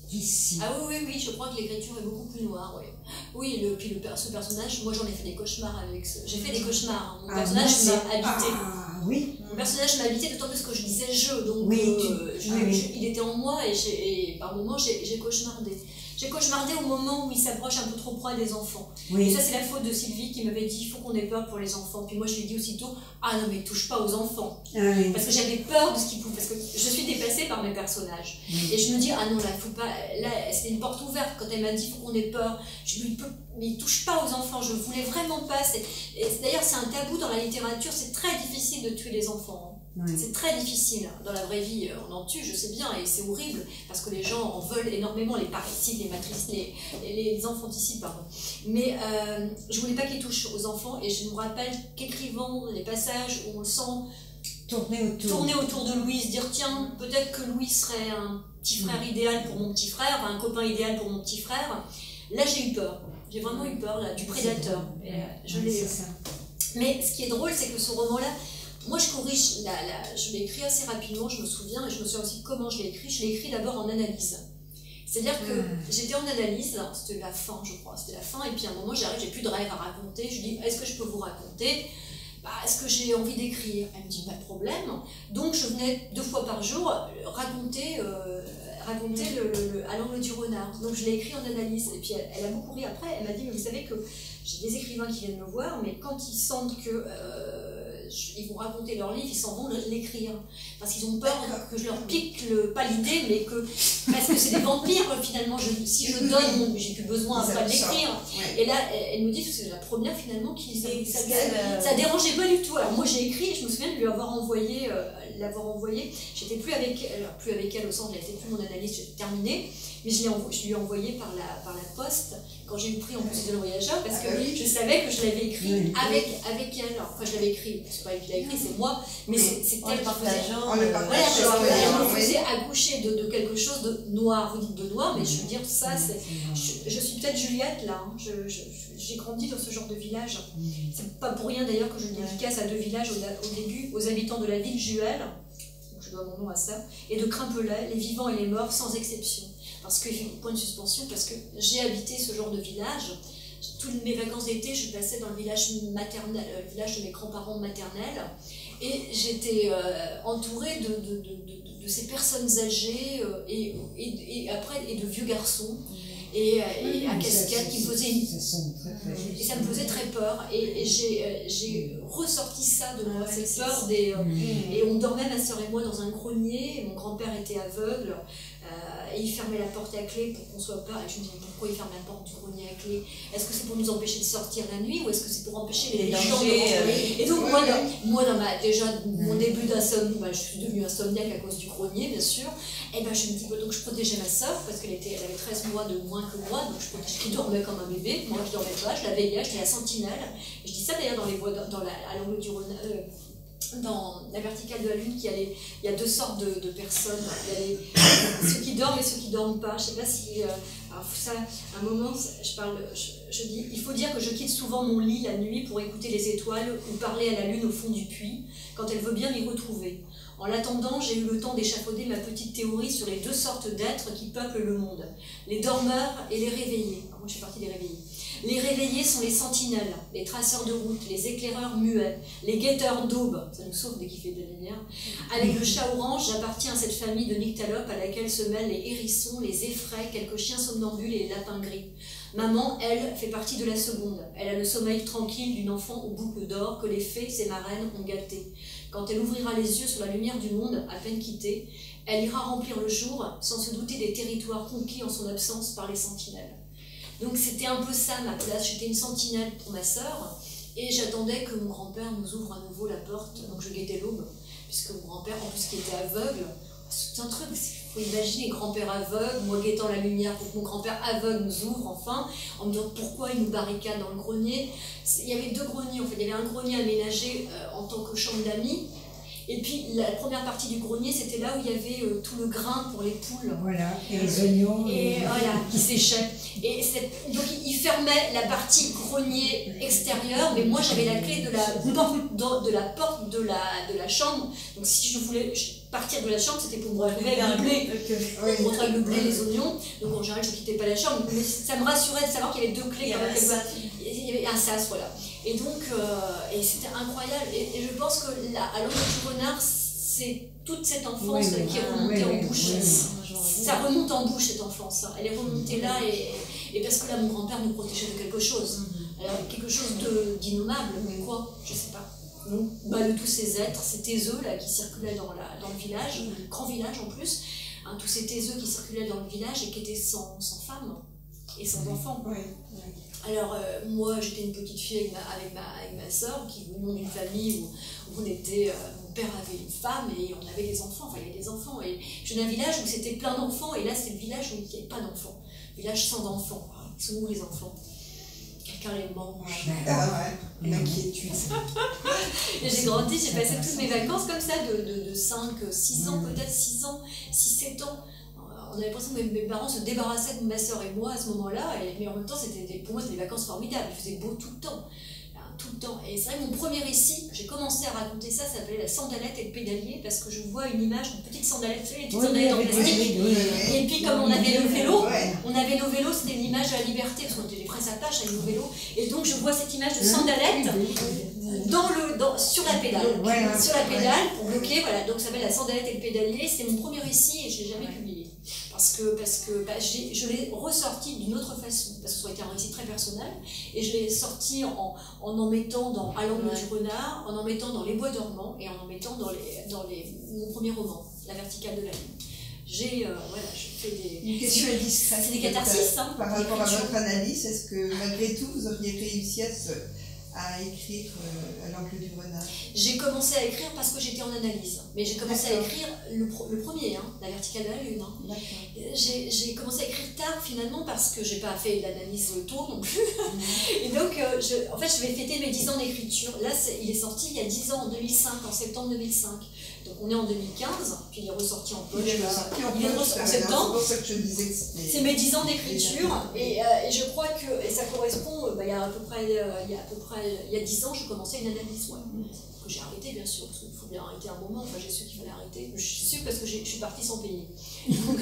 qu'ici. Ah oui, oui, oui, je crois que l'écriture est beaucoup plus noire, oui. Oui, puis ce personnage, moi j'en ai fait des cauchemars avec ce... J'ai fait des cauchemars, hein. Mon personnage m'a habité. Ah oui. Mon personnage m'a habité, d'autant plus que je disais je, donc Oui, il était en moi et par moments j'ai cauchemardé. J'ai cauchemardé au moment où il s'approche un peu trop près des enfants. Oui. Et ça, c'est la faute de Sylvie qui m'avait dit il faut qu'on ait peur pour les enfants. Puis moi, je lui ai dit aussitôt ah non, mais touche pas aux enfants. Ah oui. Parce que j'avais peur de ce qu'il pouvait. Parce que je suis dépassée par mes personnages. Et je me dis ah non, là, faut pas. Là, c'était une porte ouverte quand elle m'a dit il faut qu'on ait peur. Je lui ai dit mais touche pas aux enfants. Je voulais vraiment pas. D'ailleurs, c'est un tabou dans la littérature. C'est très difficile de tuer les enfants. Oui. C'est très difficile. Dans la vraie vie, on en tue, je sais bien, et c'est horrible, parce que les gens en veulent énormément, les parricides, les matricides, les infanticides, pardon. Mais je voulais pas qu'ils touchent aux enfants, et je me rappelle qu'écrivant les passages où on le sent tourner autour de Louise, dire tiens, peut-être que Louise serait un petit frère idéal pour mon petit frère, un copain idéal pour mon petit frère. Là, j'ai eu peur. J'ai vraiment eu peur là, du prédateur. Et, c'est ça. Mais ce qui est drôle, c'est que ce roman-là, moi, je corrige, je l'ai écrit assez rapidement, je me souviens, et je me souviens aussi comment je l'ai écrit. Je l'ai écrit d'abord en analyse. C'est-à-dire que j'étais en analyse, c'était la fin, je crois, c'était la fin, et puis à un moment, j'arrive, j'ai plus de rêve à raconter. Je dis, est-ce que je peux vous raconter ? Est-ce que j'ai envie d'écrire ? Elle me dit, pas de problème. Donc, je venais 2 fois par jour raconter à l'angle du renard. Donc, je l'ai écrit en analyse. Et puis, elle a beaucoup ri après. Elle m'a dit, mais vous savez que j'ai des écrivains qui viennent me voir, mais quand ils sentent que ils vont raconter leur livre, ils s'en vont l'écrire. Parce qu'ils ont peur que je leur pique pas l'idée, mais parce que c'est des vampires, finalement. Si je donne, j'ai plus besoin après de l'écrire. Ouais. Et là, elle me dit, c'est la première, finalement, ça dérangeait pas du tout. Alors, moi, j'ai écrit, et je me souviens de lui avoir envoyé, j'étais plus avec elle au centre, elle n'était plus mon analyse, j'étais terminée. Mais je lui ai envoyé par la poste quand j'ai eu le prix en plus de le voyageur, parce que je savais que je l'avais écrit avec elle. Enfin, je l'avais écrit, c'est pas elle qui l'a écrit, c'est moi, mais c'est elle qui faisait accoucher de quelque chose de noir. Vous dites de noir, mais je veux dire, ça, je suis peut-être Juliette là. Hein. J'ai grandi dans ce genre de village. C'est pas pour rien d'ailleurs que je dédicace à 2 villages au début, aux habitants de la ville Juel, donc je dois mon nom à ça, et de Crimpelet, les vivants et les morts sans exception. Parce que, point de suspension, parce que j'ai habité ce genre de village. Toutes mes vacances d'été, je passais dans le village maternel, le village de mes grands-parents maternels, et j'étais entourée de ces personnes âgées et de vieux garçons. Et à cascade qui me faisait et ça me faisait très peur, et j'ai ressorti ça de moi, cette peur et on dormait, ma soeur et moi, dans un grenier, et mon grand-père était aveugle, et il fermait la porte à clé pour qu'on soit pas, et je me disais pourquoi il ferme la porte du grenier à clé, est-ce que c'est pour nous empêcher de sortir la nuit, ou est-ce que c'est pour empêcher les gens de rentrer? Et donc moi dans mon début d'insomnie, je suis devenue insomniaque à cause du grenier, bien sûr, et je me dis, donc je protégeais ma soeur parce qu'elle avait 13 mois de moins que moi, donc je dormais comme un bébé. Moi je dormais pas, je la veillais, j'étais la sentinelle. Et je dis ça d'ailleurs dans les bois, à l'angle du renard, dans la verticale de la lune, il y a 2 sortes de personnes. Il y a ceux qui dorment et ceux qui dorment pas. Je sais pas si alors ça, à un moment je dis, il faut dire que je quitte souvent mon lit la nuit pour écouter les étoiles ou parler à la lune au fond du puits quand elle veut bien m'y retrouver. En l'attendant, j'ai eu le temps d'échafauder ma petite théorie sur les 2 sortes d'êtres qui peuplent le monde, les dormeurs et les réveillés. Alors moi je fais partie des réveillés. Les réveillés sont les sentinelles, les traceurs de route, les éclaireurs muets, les guetteurs d'aube, ça nous sauve dès qu'il fait de la lumière. Avec le chat orange, j'appartiens à cette famille de nyctalopes à laquelle se mêlent les hérissons, les effraies, quelques chiens somnambules et les lapins gris. Maman, elle, fait partie de la seconde. Elle a le sommeil tranquille d'une enfant aux boucles d'or que les fées, ses marraines, ont gâté. Quand elle ouvrira les yeux sur la lumière du monde, à peine quittée, elle ira remplir le jour sans se douter des territoires conquis en son absence par les sentinelles. Donc c'était un peu ça ma place, j'étais une sentinelle pour ma sœur, et j'attendais que mon grand-père nous ouvre à nouveau la porte, donc je guettais l'aube, puisque mon grand-père, en plus qui était aveugle, C'est un truc, il faut imaginer grand-père aveugle, moi guettant la lumière pour que mon grand-père aveugle nous ouvre enfin, en me disant pourquoi il nous barricade dans le grenier. Il y avait 2 greniers en fait, il y avait un grenier aménagé en tant que chambre d'amis, et puis la première partie du grenier c'était là où il y avait tout le grain pour les poules. Voilà, et les oignons. Et voilà, qui séchaient. Et donc il fermait la partie grenier extérieure, mais moi j'avais la clé de la porte de la chambre. Donc si je voulais partir de la chambre, c'était pour me retrouver avec le blé. Pour me retrouver avec le blé, les oignons. Donc en général je ne quittais pas la chambre. Mais ça me rassurait de savoir qu'il y avait 2 clés. Il y avait un sas, voilà. Et donc, et c'était incroyable. Et je pense que à l'ombre du renard, c'est toute cette enfance qui est remontée en bouche. Ça remonte en bouche, cette enfance. Elle est remontée là, et parce que là, mon grand-père nous protégeait de quelque chose. Alors, quelque chose d'innommable, mais quoi? Je sais pas. Donc, de tous ces êtres, ces taiseux là qui circulaient dans le village, grand village en plus, hein, tous ces taiseux qui circulaient dans le village et qui étaient sans femme et sans enfants. Alors, moi, j'étais une petite fille avec ma soeur, qui venait d'une famille où on était, mon père avait une femme et on avait des enfants, enfin, il y avait des enfants. Et je venais d'un village où c'était plein d'enfants, et là, c'était le village où il n'y avait pas d'enfants. Village sans enfants. Ils sont où les enfants? Quelqu'un les mange. L'inquiétude. Et j'ai grandi, j'ai passé toutes mes vacances comme ça, de 5, 6 ans, peut-être 6 ans, 6, 7 ans. On avait l'impression que mes parents se débarrassaient de ma soeur et moi à ce moment-là, mais en même temps, pour moi, c'était des vacances formidables. Il faisait beau tout le temps. Tout le temps. Et c'est vrai que mon premier récit, j'ai commencé à raconter ça, ça s'appelait La sandalette et le pédalier, parce que je vois une image d'une petite sandalette, les petites sandalettes en plastique. Et puis, comme on avait le vélo, nos vélos, c'était une image de la liberté, parce qu'on était des fraises à pâche avec nos vélos. Et donc, je vois cette image de sandalette sur la pédale. Sur la pédale, pour bloquer, voilà. Donc, ça s'appelle La sandalette et le pédalier. C'était mon premier récit et je ne l'ai jamais publié. Parce que je l'ai ressorti d'une autre façon, parce que ça a été un récit très personnel, et je l'ai sorti en mettant à l'angle du renard, en mettant dans Les Bois dormants, et en mettant dans mon premier roman, La verticale de la lune. J'ai fait des... Une question indiscrète. C'est des catharsis, hein. Par rapport à votre analyse, est-ce que malgré tout, vous auriez réussi à écrire à l'angle du renard? J'ai commencé à écrire parce que j'étais en analyse. Mais j'ai commencé à écrire le premier, La verticale de la lune. Hein. J'ai commencé à écrire tard finalement parce que j'ai pas fait l'analyse tôt non plus. Et donc, en fait, je vais fêter mes 10 ans d'écriture. Là, il est sorti il y a 10 ans, en 2005, en septembre 2005. Donc on est en 2015, puis il est ressorti en poche. Il est ressorti en septembre. C'est pour ça que je disais que c'est mes 10 ans d'écriture. Et je crois que ça correspond, il y a à peu près il y a 10 ans, je commençais une analyse. Que j'ai arrêté bien sûr, parce qu'il faut bien arrêter un moment, enfin j'ai su qu'il fallait arrêter, je suis sûre parce que je suis partie sans payer. Donc,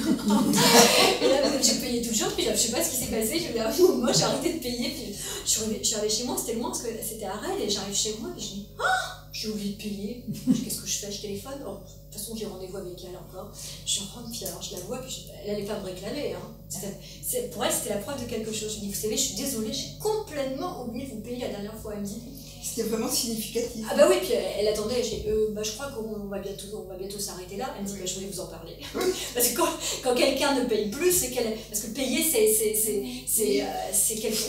et là j'ai payé tout le jour, puis là, je sais pas ce qui s'est passé, moi j'ai arrêté de payer, puis je suis arrivée chez moi, c'était loin parce que c'était à Rennes, et j'arrive chez moi et je dis j'ai oublié de payer, qu'est-ce que je fais, je téléphone, de toute façon j'ai rendez-vous avec elle encore, je rentre, puis alors je la vois, puis elle n'allait pas me réclamer, hein. Pour elle c'était la preuve de quelque chose, je dis vous savez je suis désolée, j'ai complètement oublié de vous payer la dernière fois, elle me dit. C'était vraiment significatif. Ah bah oui, puis elle attendait, je crois qu'on va bientôt s'arrêter là. Elle me dit, je voulais vous en parler. Parce que quand quelqu'un ne paye plus, c'est parce que payer,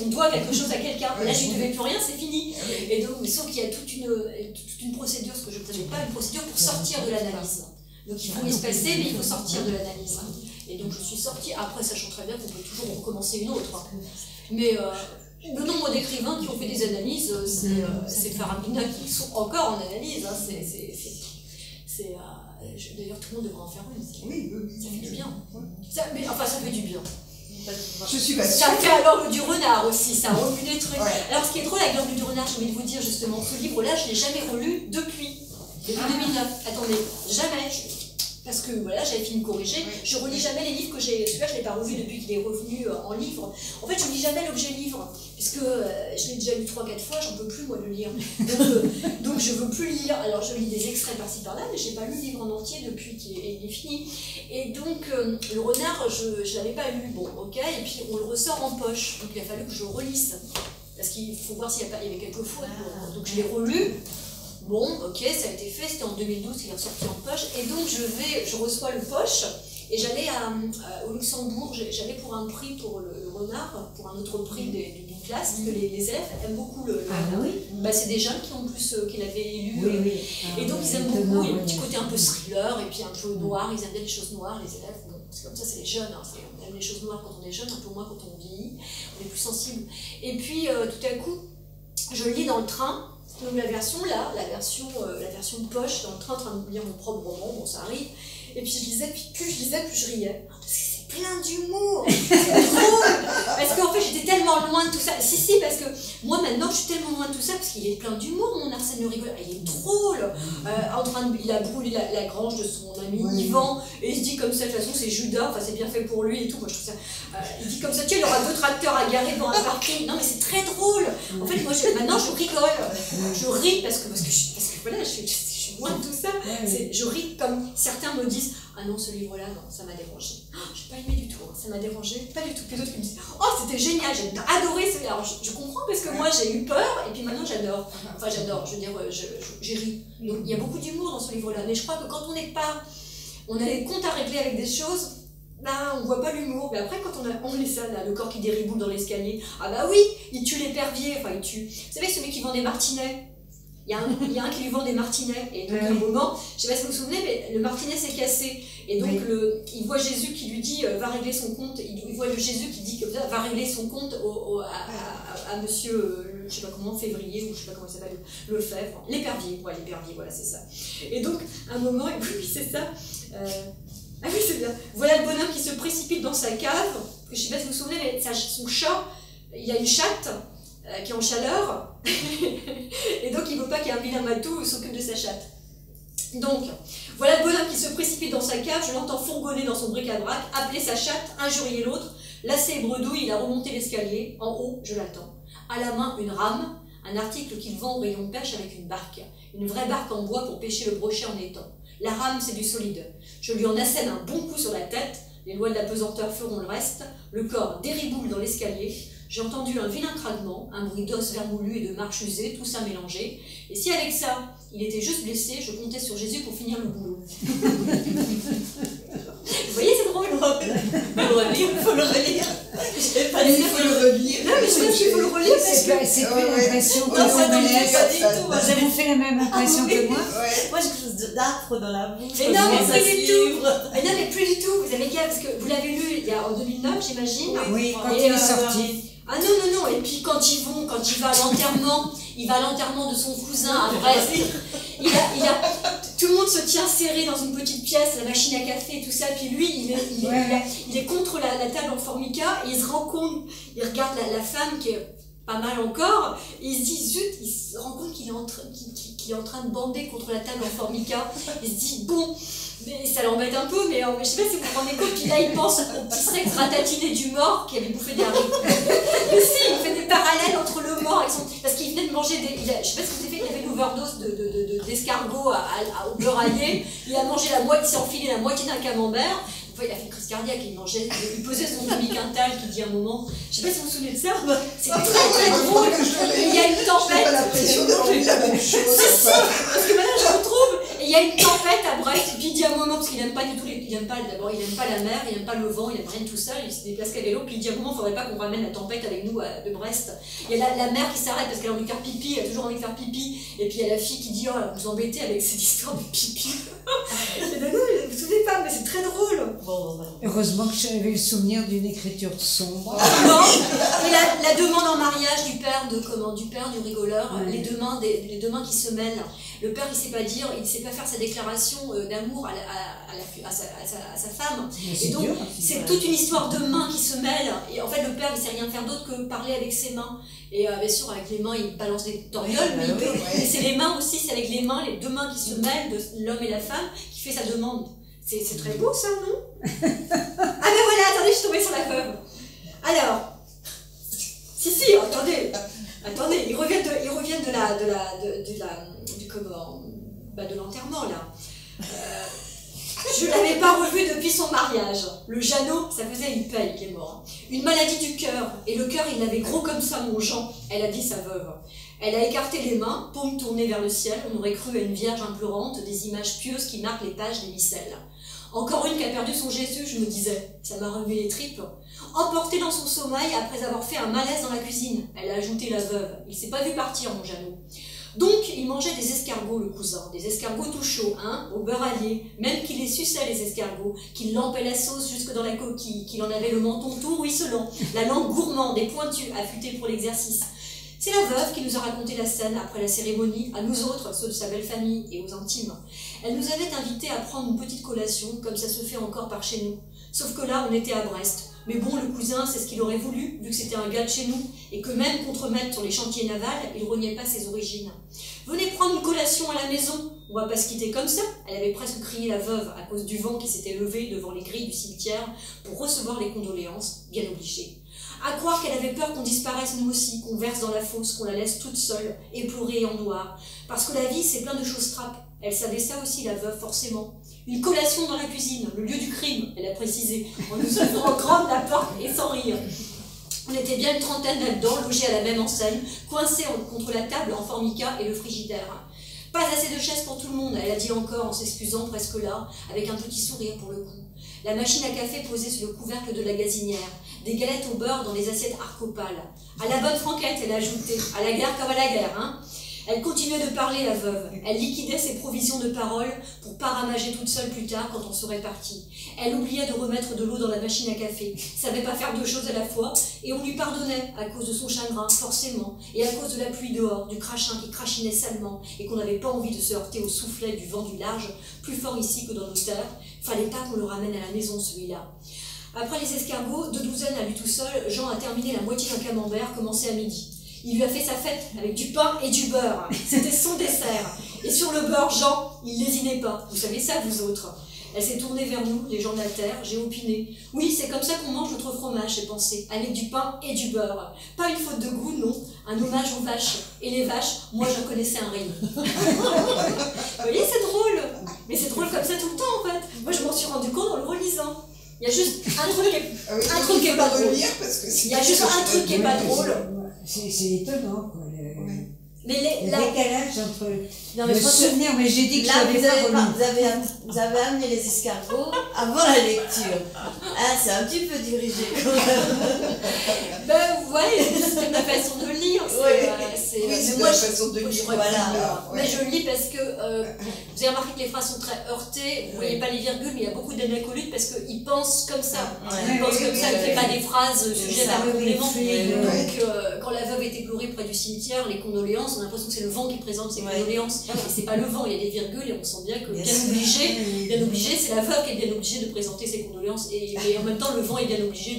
on doit quelque chose à quelqu'un. Là, je ne devais plus rien, c'est fini. Et donc, sauf qu'il y a toute une procédure, ce que je ne connais pas, une procédure pour sortir de l'analyse. Donc il faut y se passer, mais il faut sortir de l'analyse. Et donc je suis sortie, après sachant très bien qu'on peut toujours recommencer une autre. Mais le nombre d'écrivains qui ont fait des analyses, c'est faramineux, qui sont encore en analyse. Hein, d'ailleurs, tout le monde devrait en faire une. Oui. Ça fait du bien. Ça fait du bien. Je suis pas sûre. Ça fait à l'angle du renard aussi, ça remue des trucs. Ouais. Alors, ce qui est drôle avec l'angle du renard, j'ai envie de vous dire justement, ce livre-là, je ne l'ai jamais relu depuis 2009. Attendez, jamais. Parce que voilà, j'avais fini de corriger. Je ne relis jamais les livres que j'ai. Celui-là, je ne l'ai pas revu depuis qu'il est revenu en livre. En fait, je ne lis jamais l'objet livre, puisque je l'ai déjà lu 3-4 fois, j'en peux plus, moi, le lire. Donc je ne veux plus lire. Alors, je lis des extraits par-ci par-là, mais je n'ai pas lu le livre en entier depuis qu'il est fini. Et donc, le renard, je ne l'avais pas lu. Bon, ok, et puis on le ressort en poche. Donc, il a fallu que je le relise. Parce qu'il faut voir s'il y avait quelques fautes. Donc, je l'ai relu. Bon, ok, ça a été fait, c'était en 2012 qu'il est ressorti en poche, et donc je reçois le poche, et j'allais au Luxembourg, j'allais pour un prix pour le renard, pour un autre prix d'une classe, parce que les élèves aiment beaucoup le Ah oui. bah, c'est des jeunes qui ont plus qu'il avait élu. Oui, oui. Et donc ils aiment Étonnant, beaucoup, il y a un oui. petit côté un peu thriller, et puis un peu noir, ils aiment bien les choses noires, les élèves. Bon, c'est comme ça, c'est les jeunes, hein, on aime les choses noires quand on est jeune, un peu moins quand on vieillit, on est plus sensible. Et puis tout à coup, je lis dans le train, donc la version poche, dans le train, en train de lire mon propre roman, bon ça arrive, et puis je lisais, puis plus je lisais, plus je riais. Parce que c'est plein d'humour, c'est drôle, parce qu'en fait j'étais tellement loin de tout ça. Si, parce que moi maintenant je suis tellement loin de tout ça, parce qu'il est plein d'humour, mon Arsène le rigolo, il est drôle, il a brûlé la grange de son ami Yvan, et il se dit comme ça, de toute façon c'est Judas, enfin c'est bien fait pour lui et tout, moi je trouve ça, il dit comme ça, tiens il y aura 2 tracteurs à garer devant un parking, non mais c'est très drôle, en fait moi maintenant je rigole, je ris parce que voilà, je suis loin de tout ça, je ris comme certains me disent, ah non ce livre là, non, ça m'a dérangé, je n'ai pas aimé du tout, ça m'a dérangé, pas du tout, puis d'autres qui me disent, oh c'était génial, j'ai adoré ce livre, alors je comprends parce que moi j'ai eu peur, et puis maintenant j'adore, enfin j'adore, je veux dire, j'ai ri, donc il y a beaucoup d'humour dans ce livre là, mais je crois que quand on a des comptes à régler avec des choses, ben, on voit pas l'humour, mais après quand on lit ça, là, le corps qui dériboule dans l'escalier, ah bah oui, il tue l'épervier, enfin il tue, vous savez celui qui vend des martinets, il y a un qui lui vend des martinets, et donc à un moment, je sais pas si vous vous souvenez, mais le martinet s'est cassé, et donc il voit Jésus qui lui dit, va régler son compte, il voit le Jésus qui dit, comme ça, va régler son compte à monsieur, je sais pas comment, Février, ou je sais pas comment il s'appelle, Lefebvre, l'épervier, voilà c'est ça. Et donc, à un moment, oui c'est ça, ah oui c'est bien, voilà le bonhomme qui se précipite dans sa cave, je sais pas si vous vous souvenez, mais son chat, il a une chatte, qui est en chaleur, et donc il ne veut pas qu'il y ait un vilain matou s'occupe de sa chatte. Donc, voilà le bonhomme qui se précipite dans sa cave, je l'entends fourgonner dans son bric-à-brac, appeler sa chatte, injurier l'autre, lassé et bredouille, il a remonté l'escalier, en haut, je l'attends. À la main, une rame, un article qu'il vend au rayon de pêche avec une barque, une vraie barque en bois pour pêcher le brochet en étang. La rame, c'est du solide. Je lui en assène un bon coup sur la tête, les lois de la pesanteur feront le reste, le corps dériboule dans l'escalier. J'ai entendu un vilain craquement, un bruit d'os vermoulu et de marche usée, tout ça mélangé. Et si avec ça, il était juste blessé, je comptais sur Jésus pour finir le boulot. Vous voyez, c'est drôle. Il faut le relire. Il faut le relire. Non, mais je pense qu'il faut le relire. C'est pas l'impression que Non, ça vous ne me fait pas du tout. Vous avez fait la même impression que moi? Moi, j'ai quelque chose d'âpre dans la bouche. Mais non, mais plus du tout. Non, mais plus du tout. Vous avez qu'à, parce que vous l'avez lu en 2009, j'imagine. Oui, quand il est sorti. Ah non, et puis quand il va à l'enterrement de son cousin à Brest, tout le monde se tient serré dans une petite pièce, la machine à café et tout ça, puis lui, il est contre la table en formica, et il se rend compte, il regarde la femme qui est pas mal encore, et il se dit, zut, il se rend compte qu'il est en train de bander contre la table en formica, il se dit, bon, mais ça l'embête un peu, mais je sais pas si vous vous rendez compte, puis là il pense au petit sexe ratatiné du mort qui avait bouffé des haricots. Mais si, il fait des parallèles entre le mort et son... Parce qu'il venait de manger je sais pas ce que vous avez fait, il avait une overdose d'escargot au beurre aillé, il a mangé il s'est enfilé la moitié d'un camembert, il a fait une crise cardiaque, il pesait son demi-quintal qui dit un moment, je sais pas si vous vous souvenez de ça, c'est très très drôle, il y a une tempête. J'ai pas l'impression d'avoir lu la même chose. Parce que maintenant je retrouve, et il y a une tempête à Brest, et puis il dit un moment, parce qu'il n'aime pas du tout, d'abord il n'aime pas la mer, il n'aime pas le vent, il n'aime rien de tout ça, il se déplace qu'à vélo, puis il dit à un moment, il ne faudrait pas qu'on ramène la tempête avec nous de Brest. Il y a la mère qui s'arrête parce qu'elle a envie de faire pipi, elle a toujours envie de faire pipi, et puis il y a la fille qui dit, oh vous embêtez avec cette histoire de pipi. Et ben non, vous vous souvenez pas, mais c'est très drôle. Heureusement que j'avais le souvenir d'une écriture sombre. Non. Et la demande en mariage du père du rigoleur, les deux mains qui se mêlent. Le père il sait pas dire, il sait pas faire sa déclaration d'amour à sa femme. Et donc c'est toute une histoire de mains qui se mêlent. Et en fait le père il sait rien faire d'autre que parler avec ses mains. Et bien sûr avec les mains il balance des torgnoles, mais c'est les mains aussi, c'est avec les mains, les deux mains qui se mêlent de l'homme et la femme qui fait sa demande. C'est très beau ça, non? Ah ben voilà, attendez, je suis tombée sur la feuve. Alors, si, attendez, ils reviennent de l'enterrement là. Je ne l'avais pas revu depuis son mariage. Le Jeannot, ça faisait une paille qu'il est mort. Une maladie du cœur, et le cœur il l'avait gros comme ça mon Jean, elle a dit sa veuve. Elle a écarté les mains, paume tournée vers le ciel, on aurait cru à une vierge implorante, des images pieuses qui marquent les pages des micelles. Encore une qui a perdu son Jésus, je me disais. Ça m'a remué les tripes. Emportée dans son sommeil après avoir fait un malaise dans la cuisine. Elle a ajouté la veuve. Il s'est pas vu partir, mon Jeannot. Donc, il mangeait des escargots, le cousin. Des escargots tout chauds, hein, au beurre allié. Même qu'il les suçait, les escargots. Qu'il lampait la sauce jusque dans la coquille. Qu'il en avait le menton tout ruisselant. La langue gourmande et pointue, affûtée pour l'exercice. C'est la veuve qui nous a raconté la scène après la cérémonie, à nous autres, ceux de sa belle famille et aux intimes. Elle nous avait invités à prendre une petite collation, comme ça se fait encore par chez nous. Sauf que là, on était à Brest. Mais bon, le cousin, c'est ce qu'il aurait voulu, vu que c'était un gars de chez nous, et que même contremaître sur les chantiers navals, il reniait pas ses origines. Venez prendre une collation à la maison, on va pas se quitter comme ça. Elle avait presque crié la veuve à cause du vent qui s'était levé devant les grilles du cimetière pour recevoir les condoléances, bien obligée. À croire qu'elle avait peur qu'on disparaisse nous aussi, qu'on verse dans la fosse, qu'on la laisse toute seule, éplorée en noir. Parce que la vie, c'est plein de choses trappes. Elle savait ça aussi, la veuve, forcément. Une collation dans la cuisine, le lieu du crime, elle a précisé, en nous ouvrant grande la porte et sans rire. On était bien une trentaine là-dedans, logés à la même enseigne, coincés contre la table en formica et le frigidaire. Pas assez de chaises pour tout le monde, elle a dit encore en s'excusant presque là, avec un petit sourire pour le coup. La machine à café posée sur le couvercle de la gazinière, des galettes au beurre dans les assiettes arcopales. À la bonne franquette, elle a ajouté, à la guerre comme à la guerre, hein. Elle continuait de parler, la veuve. Elle liquidait ses provisions de paroles pour pas ramager toute seule plus tard quand on serait parti. Elle oubliait de remettre de l'eau dans la machine à café, savait pas faire deux choses à la fois, et on lui pardonnait à cause de son chagrin, forcément, et à cause de la pluie dehors, du crachin qui crachinait salement, et qu'on n'avait pas envie de se heurter au soufflet du vent du large, plus fort ici que dans nos terres. Fallait pas qu'on le ramène à la maison, celui-là. Après les escargots, 2 douzaines à lui tout seul, Jean a terminé la moitié d'un camembert commencé à midi. Il lui a fait sa fête avec du pain et du beurre. C'était son dessert. Et sur le beurre, Jean, il lésinait pas. Vous savez ça, vous autres. Elle s'est tournée vers nous, les gens de la terre, j'ai opiné. Oui, c'est comme ça qu'on mange notre fromage, j'ai pensé, avec du pain et du beurre. Pas une faute de goût, non. Un hommage aux vaches. Et les vaches, moi, j'en connaissais un rayon. Vous voyez, c'est drôle. Mais c'est drôle comme ça tout le temps, en fait. Moi, je m'en suis rendu compte en le relisant. Il y a juste un truc qui est pas drôle. Il y a juste un truc qui est pas drôle. C'est étonnant, quoi. Mais le décalage entre Non, mais le souvenir, mais j'ai dit que là, je n'avais pas relu. vous avez amené les escargots avant la lecture. Ah, c'est un petit peu dirigé quand même. Ben ouais, c'est ma façon de lire. C'est moi, ma façon de lire. Voilà. Mais je lis parce que vous avez remarqué que les phrases sont très heurtées. Vous voyez pas les virgules, mais il y a beaucoup d'anacolutes parce qu'il pense comme ça. Il pense comme ça, il ne fait pas des phrases sujet à complément. Donc, quand la veuve est éplorée près du cimetière, les condoléances, on a l'impression que c'est le vent qui présente ses condoléances. Et c'est pas le vent, il y a des virgules et on sent bien que bien obligé, c'est la veuve qui est bien obligée de présenter ses condoléances. Et en même temps, le vent est bien obligé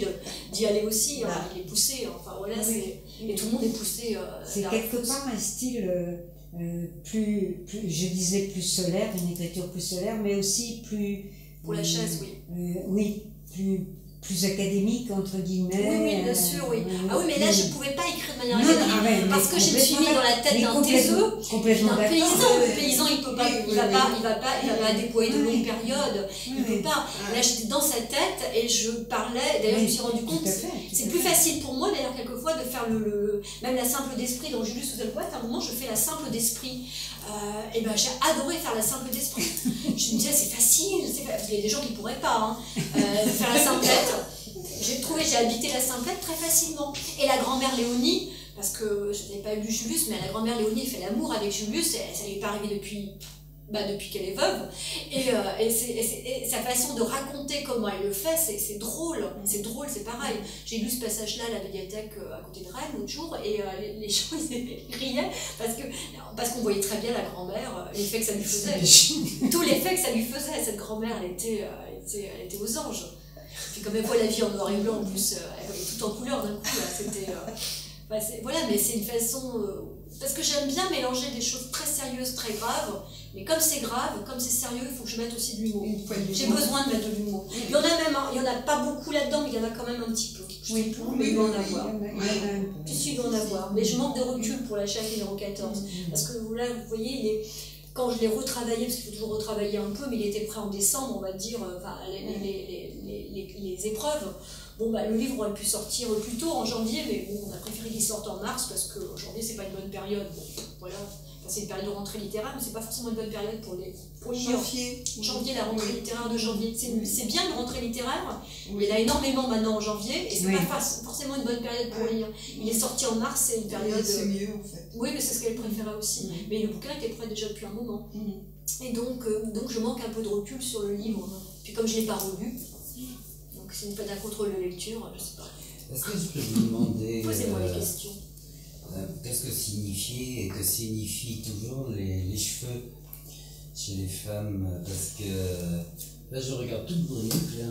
d'y aller aussi. Hein, il est poussé. Enfin voilà, et tout le monde est poussé. C'est quelque part un style plus, je disais plus solaire, une écriture plus solaire, mais aussi plus. Pour la chaise, oui. Oui, plus académique, entre guillemets. Oui, bien sûr, oui. Ah oui, mais là, je ne pouvais pas écrire de manière académique, parce que je me suis mis dans la tête d'un taiseux, d'un paysan. Le paysan, il peut pas, il va pas déployer de longues périodes, il peut pas. Là, j'étais dans sa tête et je parlais, d'ailleurs, je me suis rendu compte, c'est plus facile pour moi, d'ailleurs, quelquefois, de faire même la simple d'esprit dans Julius Souzelpoët. À un moment, je fais la simple d'esprit. Et ben j'ai adoré faire la simple d'esprit. Je me disais c'est facile, parce qu'il y a des gens qui pourraient pas faire la simplette. J'ai habité la simplette très facilement. Et la grand-mère Léonie, parce que je n'avais pas lu Julius, mais la grand-mère Léonie fait l'amour avec Julius, et ça lui est pas arrivé depuis qu'elle est veuve, et sa façon de raconter comment elle le fait, c'est drôle, c'est pareil. J'ai lu ce passage-là à la médiathèque à côté de Rennes l'autre jour, et les gens ils riaient, parce qu'on voyait très bien la grand-mère, l'effet que ça lui faisait, tout l'effet que ça lui faisait. Cette grand-mère, elle était aux anges. Puis comme elle voit la vie en noir et blanc, en plus, elle voyait tout en couleur d'un coup, voilà, mais c'est une façon... parce que j'aime bien mélanger des choses très sérieuses, très graves, mais comme c'est grave, comme c'est sérieux, il faut que je mette aussi de l'humour. J'ai besoin de mettre de l'humour. Il y en a pas beaucoup là-dedans, mais il y en a quand même un petit peu. Oui, mais il doit en avoir. Il doit en avoir. Mais je manque de recul pour la chaîne numéro 14. Parce que là, vous voyez, quand je l'ai retravaillé, parce qu'il faut toujours retravailler un peu, mais il était prêt en décembre, on va dire, les épreuves. Bon, le livre aurait pu sortir plus tôt, en janvier, mais bon, on a préféré qu'il sorte en mars, parce que janvier, c'est pas une bonne période. Bon, voilà. c'est une période de rentrée littéraire, mais c'est pas forcément une bonne période pour lire. Janvier, la rentrée littéraire de janvier. C'est bien une rentrée littéraire, mais il y en a énormément maintenant en janvier, et c'est pas forcément une bonne période pour lire. Il est sorti en mars, c'est une période... C'est mieux en fait. Oui, mais c'est ce qu'elle préférait aussi. Mais le bouquin était prêt déjà depuis un moment. Et donc je manque un peu de recul sur le livre. Puis comme je ne l'ai pas relu, donc si vous faites un contrôle de lecture, je ne sais pas. Est-ce que je peux vous demander Posez-moi les questions. qu'est-ce que signifie et que signifient toujours les cheveux chez les femmes? Parce que là je regarde toute Brunique, il n'y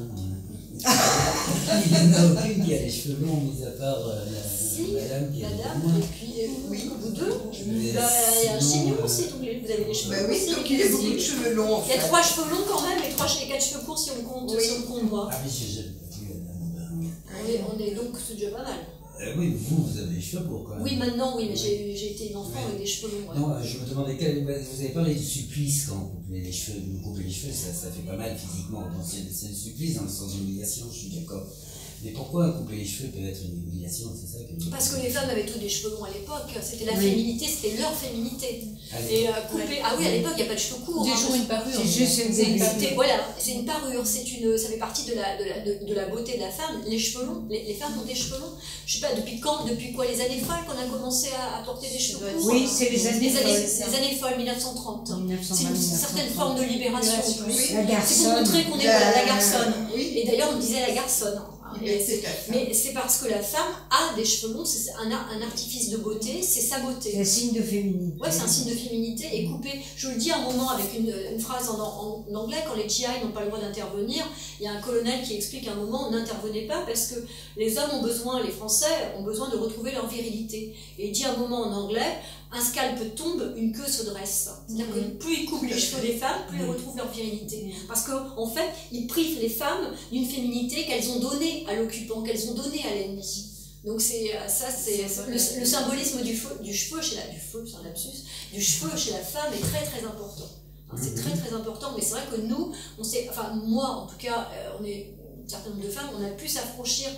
en a aucune qui a les cheveux longs, mis à part madame qui a et puis vous deux. Il y a un chignon aussi, donc vous avez les cheveux longs. Oui, donc il y a beaucoup de cheveux longs en fait. Il y a 3 cheveux longs quand même, et 4 cheveux courts si on compte moi. Ah mais j'ai jamais vu madame. On est donc, c'est déjà pas mal. Oui, vous avez les cheveux courts quand même. Oui, maintenant, oui, mais j'ai été une enfant avec des cheveux longs. Non, je me demandais, vous avez parlé du supplice quand on coupait les cheveux. Couper les cheveux, ça fait pas mal physiquement. C'est le supplice dans le sens d'humiliation, je suis d'accord. Mais pourquoi couper les cheveux peut être une humiliation? C'est ça que... Parce que les femmes avaient tous des cheveux longs à l'époque. C'était la féminité, c'était leur féminité. Et couper... Ah oui, à l'époque, il n'y a pas de cheveux courts. Des jours une parure. C'est juste une Voilà, c'est une parure. Ça fait partie de la beauté de la femme. Les cheveux longs, les femmes ont des cheveux longs. Je sais pas, depuis quoi, les années folles qu'on a commencé à porter des cheveux courts? Oui, c'est les années folles, 1930. 1920, C'est une certaine forme de libération. La garçonne. C'est pour montrer qu'on est la garçonne. Et d'ailleurs, on disait la garçonne. Mais c'est parce que la femme a des cheveux longs, c'est un artifice de beauté, c'est sa beauté. C'est un signe de féminité. Ouais, c'est un signe de féminité. Et couper, je vous le dis un moment avec une phrase en anglais, quand les GI n'ont pas le droit d'intervenir, il y a un colonel qui explique à un moment, on n'intervenait pas parce que les hommes ont besoin, les Français ont besoin de retrouver leur virilité. Et il dit un moment en anglais, un scalp tombe, une queue se dresse. C'est-à-dire que plus ils coupent les cheveux des femmes, plus ils retrouvent leur virilité. Parce qu'en fait, ils privent les femmes d'une féminité qu'elles ont donnée à l'occupant, qu'elles ont donnée à l'ennemi. Donc c'est le symbolisme du cheveu chez du cheveu chez la femme est très très important. C'est très très important, mais c'est vrai que nous, moi en tout cas, on est un certain nombre de femmes, on a pu s'affranchir.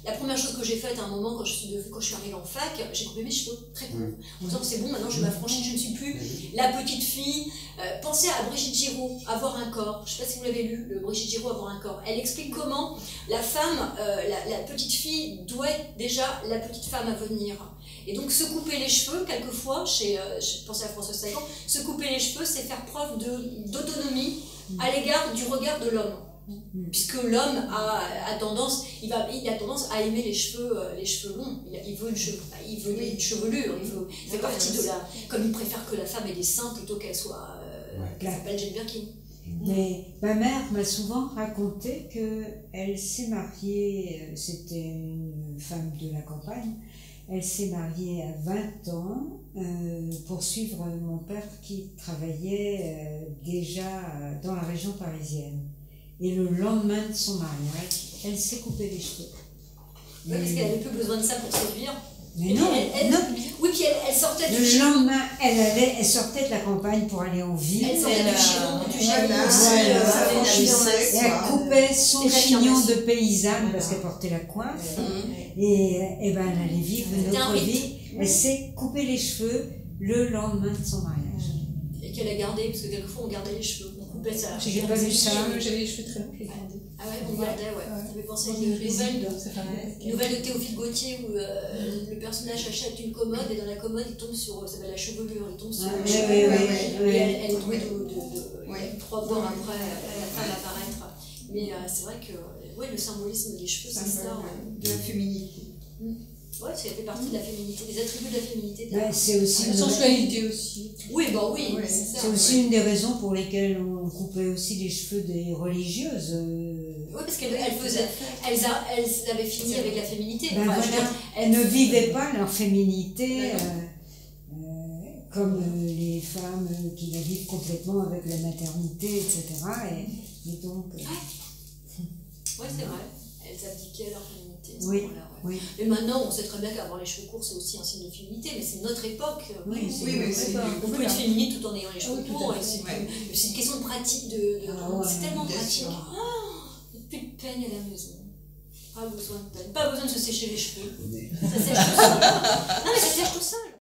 La première chose que j'ai faite à un moment, quand je suis arrivée en fac, j'ai coupé mes cheveux très courts. En disant c'est bon, maintenant je m'affranchis, je ne suis plus la petite fille. Pensez à Brigitte Giraud, Avoir un corps. Je ne sais pas si vous l'avez lu, le Brigitte Giraud, Avoir un corps. Elle explique comment la femme, la petite fille, doit être déjà la petite femme à venir. Et donc se couper les cheveux, quelquefois, je pensais à Françoise Sagan, se couper les cheveux, c'est faire preuve d'autonomie à l'égard du regard de l'homme. Puisque l'homme a tendance à aimer les cheveux longs, il veut une chevelure, il fait partie de la... Comme il préfère que la femme ait des seins plutôt qu'elle s'appelle Jane Birkin. Mais ma mère m'a souvent raconté qu'elle s'est mariée, c'était une femme de la campagne, elle s'est mariée à 20 ans pour suivre mon père qui travaillait déjà dans la région parisienne. Et le lendemain de son mariage, elle s'est coupé les cheveux. Oui, parce qu'elle n'avait plus besoin de ça pour séduire. Mais non, Oui, puis elle sortait du Giron. Le lendemain, elle sortait de la campagne pour aller en ville. Elle sortait du Giron et elle coupait son chignon de paysanne parce qu'elle portait la coiffe. Et ben, elle allait vivre notre vie. Elle s'est coupé les cheveux le lendemain de son mariage. Et qu'elle a gardé, parce que quelquefois on gardait les cheveux. J'ai pas vu ça. J'avais les cheveux très longs, j'ai gardé. Ah ouais, on gardait, ouais. Ça fait penser à une nouvelle de Théophile Gautier où le personnage achète une commode et dans la commode il tombe sur, ça s'appelle la chevelure, il tombe sur le cheveu. Et elle est tombée de 3 bords après la femme apparaître. Mais c'est vrai que le symbolisme des cheveux, c'est ça. De la féminité. Ouais, ça fait partie de la féminité, des attributs de la féminité. C'est aussi la sensualité aussi. Oui, c'est ça. C'est aussi une des raisons pour lesquelles on coupait aussi les cheveux des religieuses. Oui, parce qu'elles avaient fini avec la féminité. Elles ne vivaient pas leur féminité comme les femmes qui la vivent complètement avec la maternité, etc. Et donc... Oui, c'est vrai. Elles abdiquaient leur féminité. Oui. Mais maintenant, on sait très bien qu'avoir les cheveux courts, c'est aussi un signe de féminité, mais c'est notre époque. On peut être féminine tout en ayant les cheveux courts. C'est une question de pratique. C'est tellement pratique. Plus de peigne à la maison. Pas besoin de peigne. Pas besoin de se sécher les cheveux. Ça sèche tout seul. Non, mais ça sèche tout seul.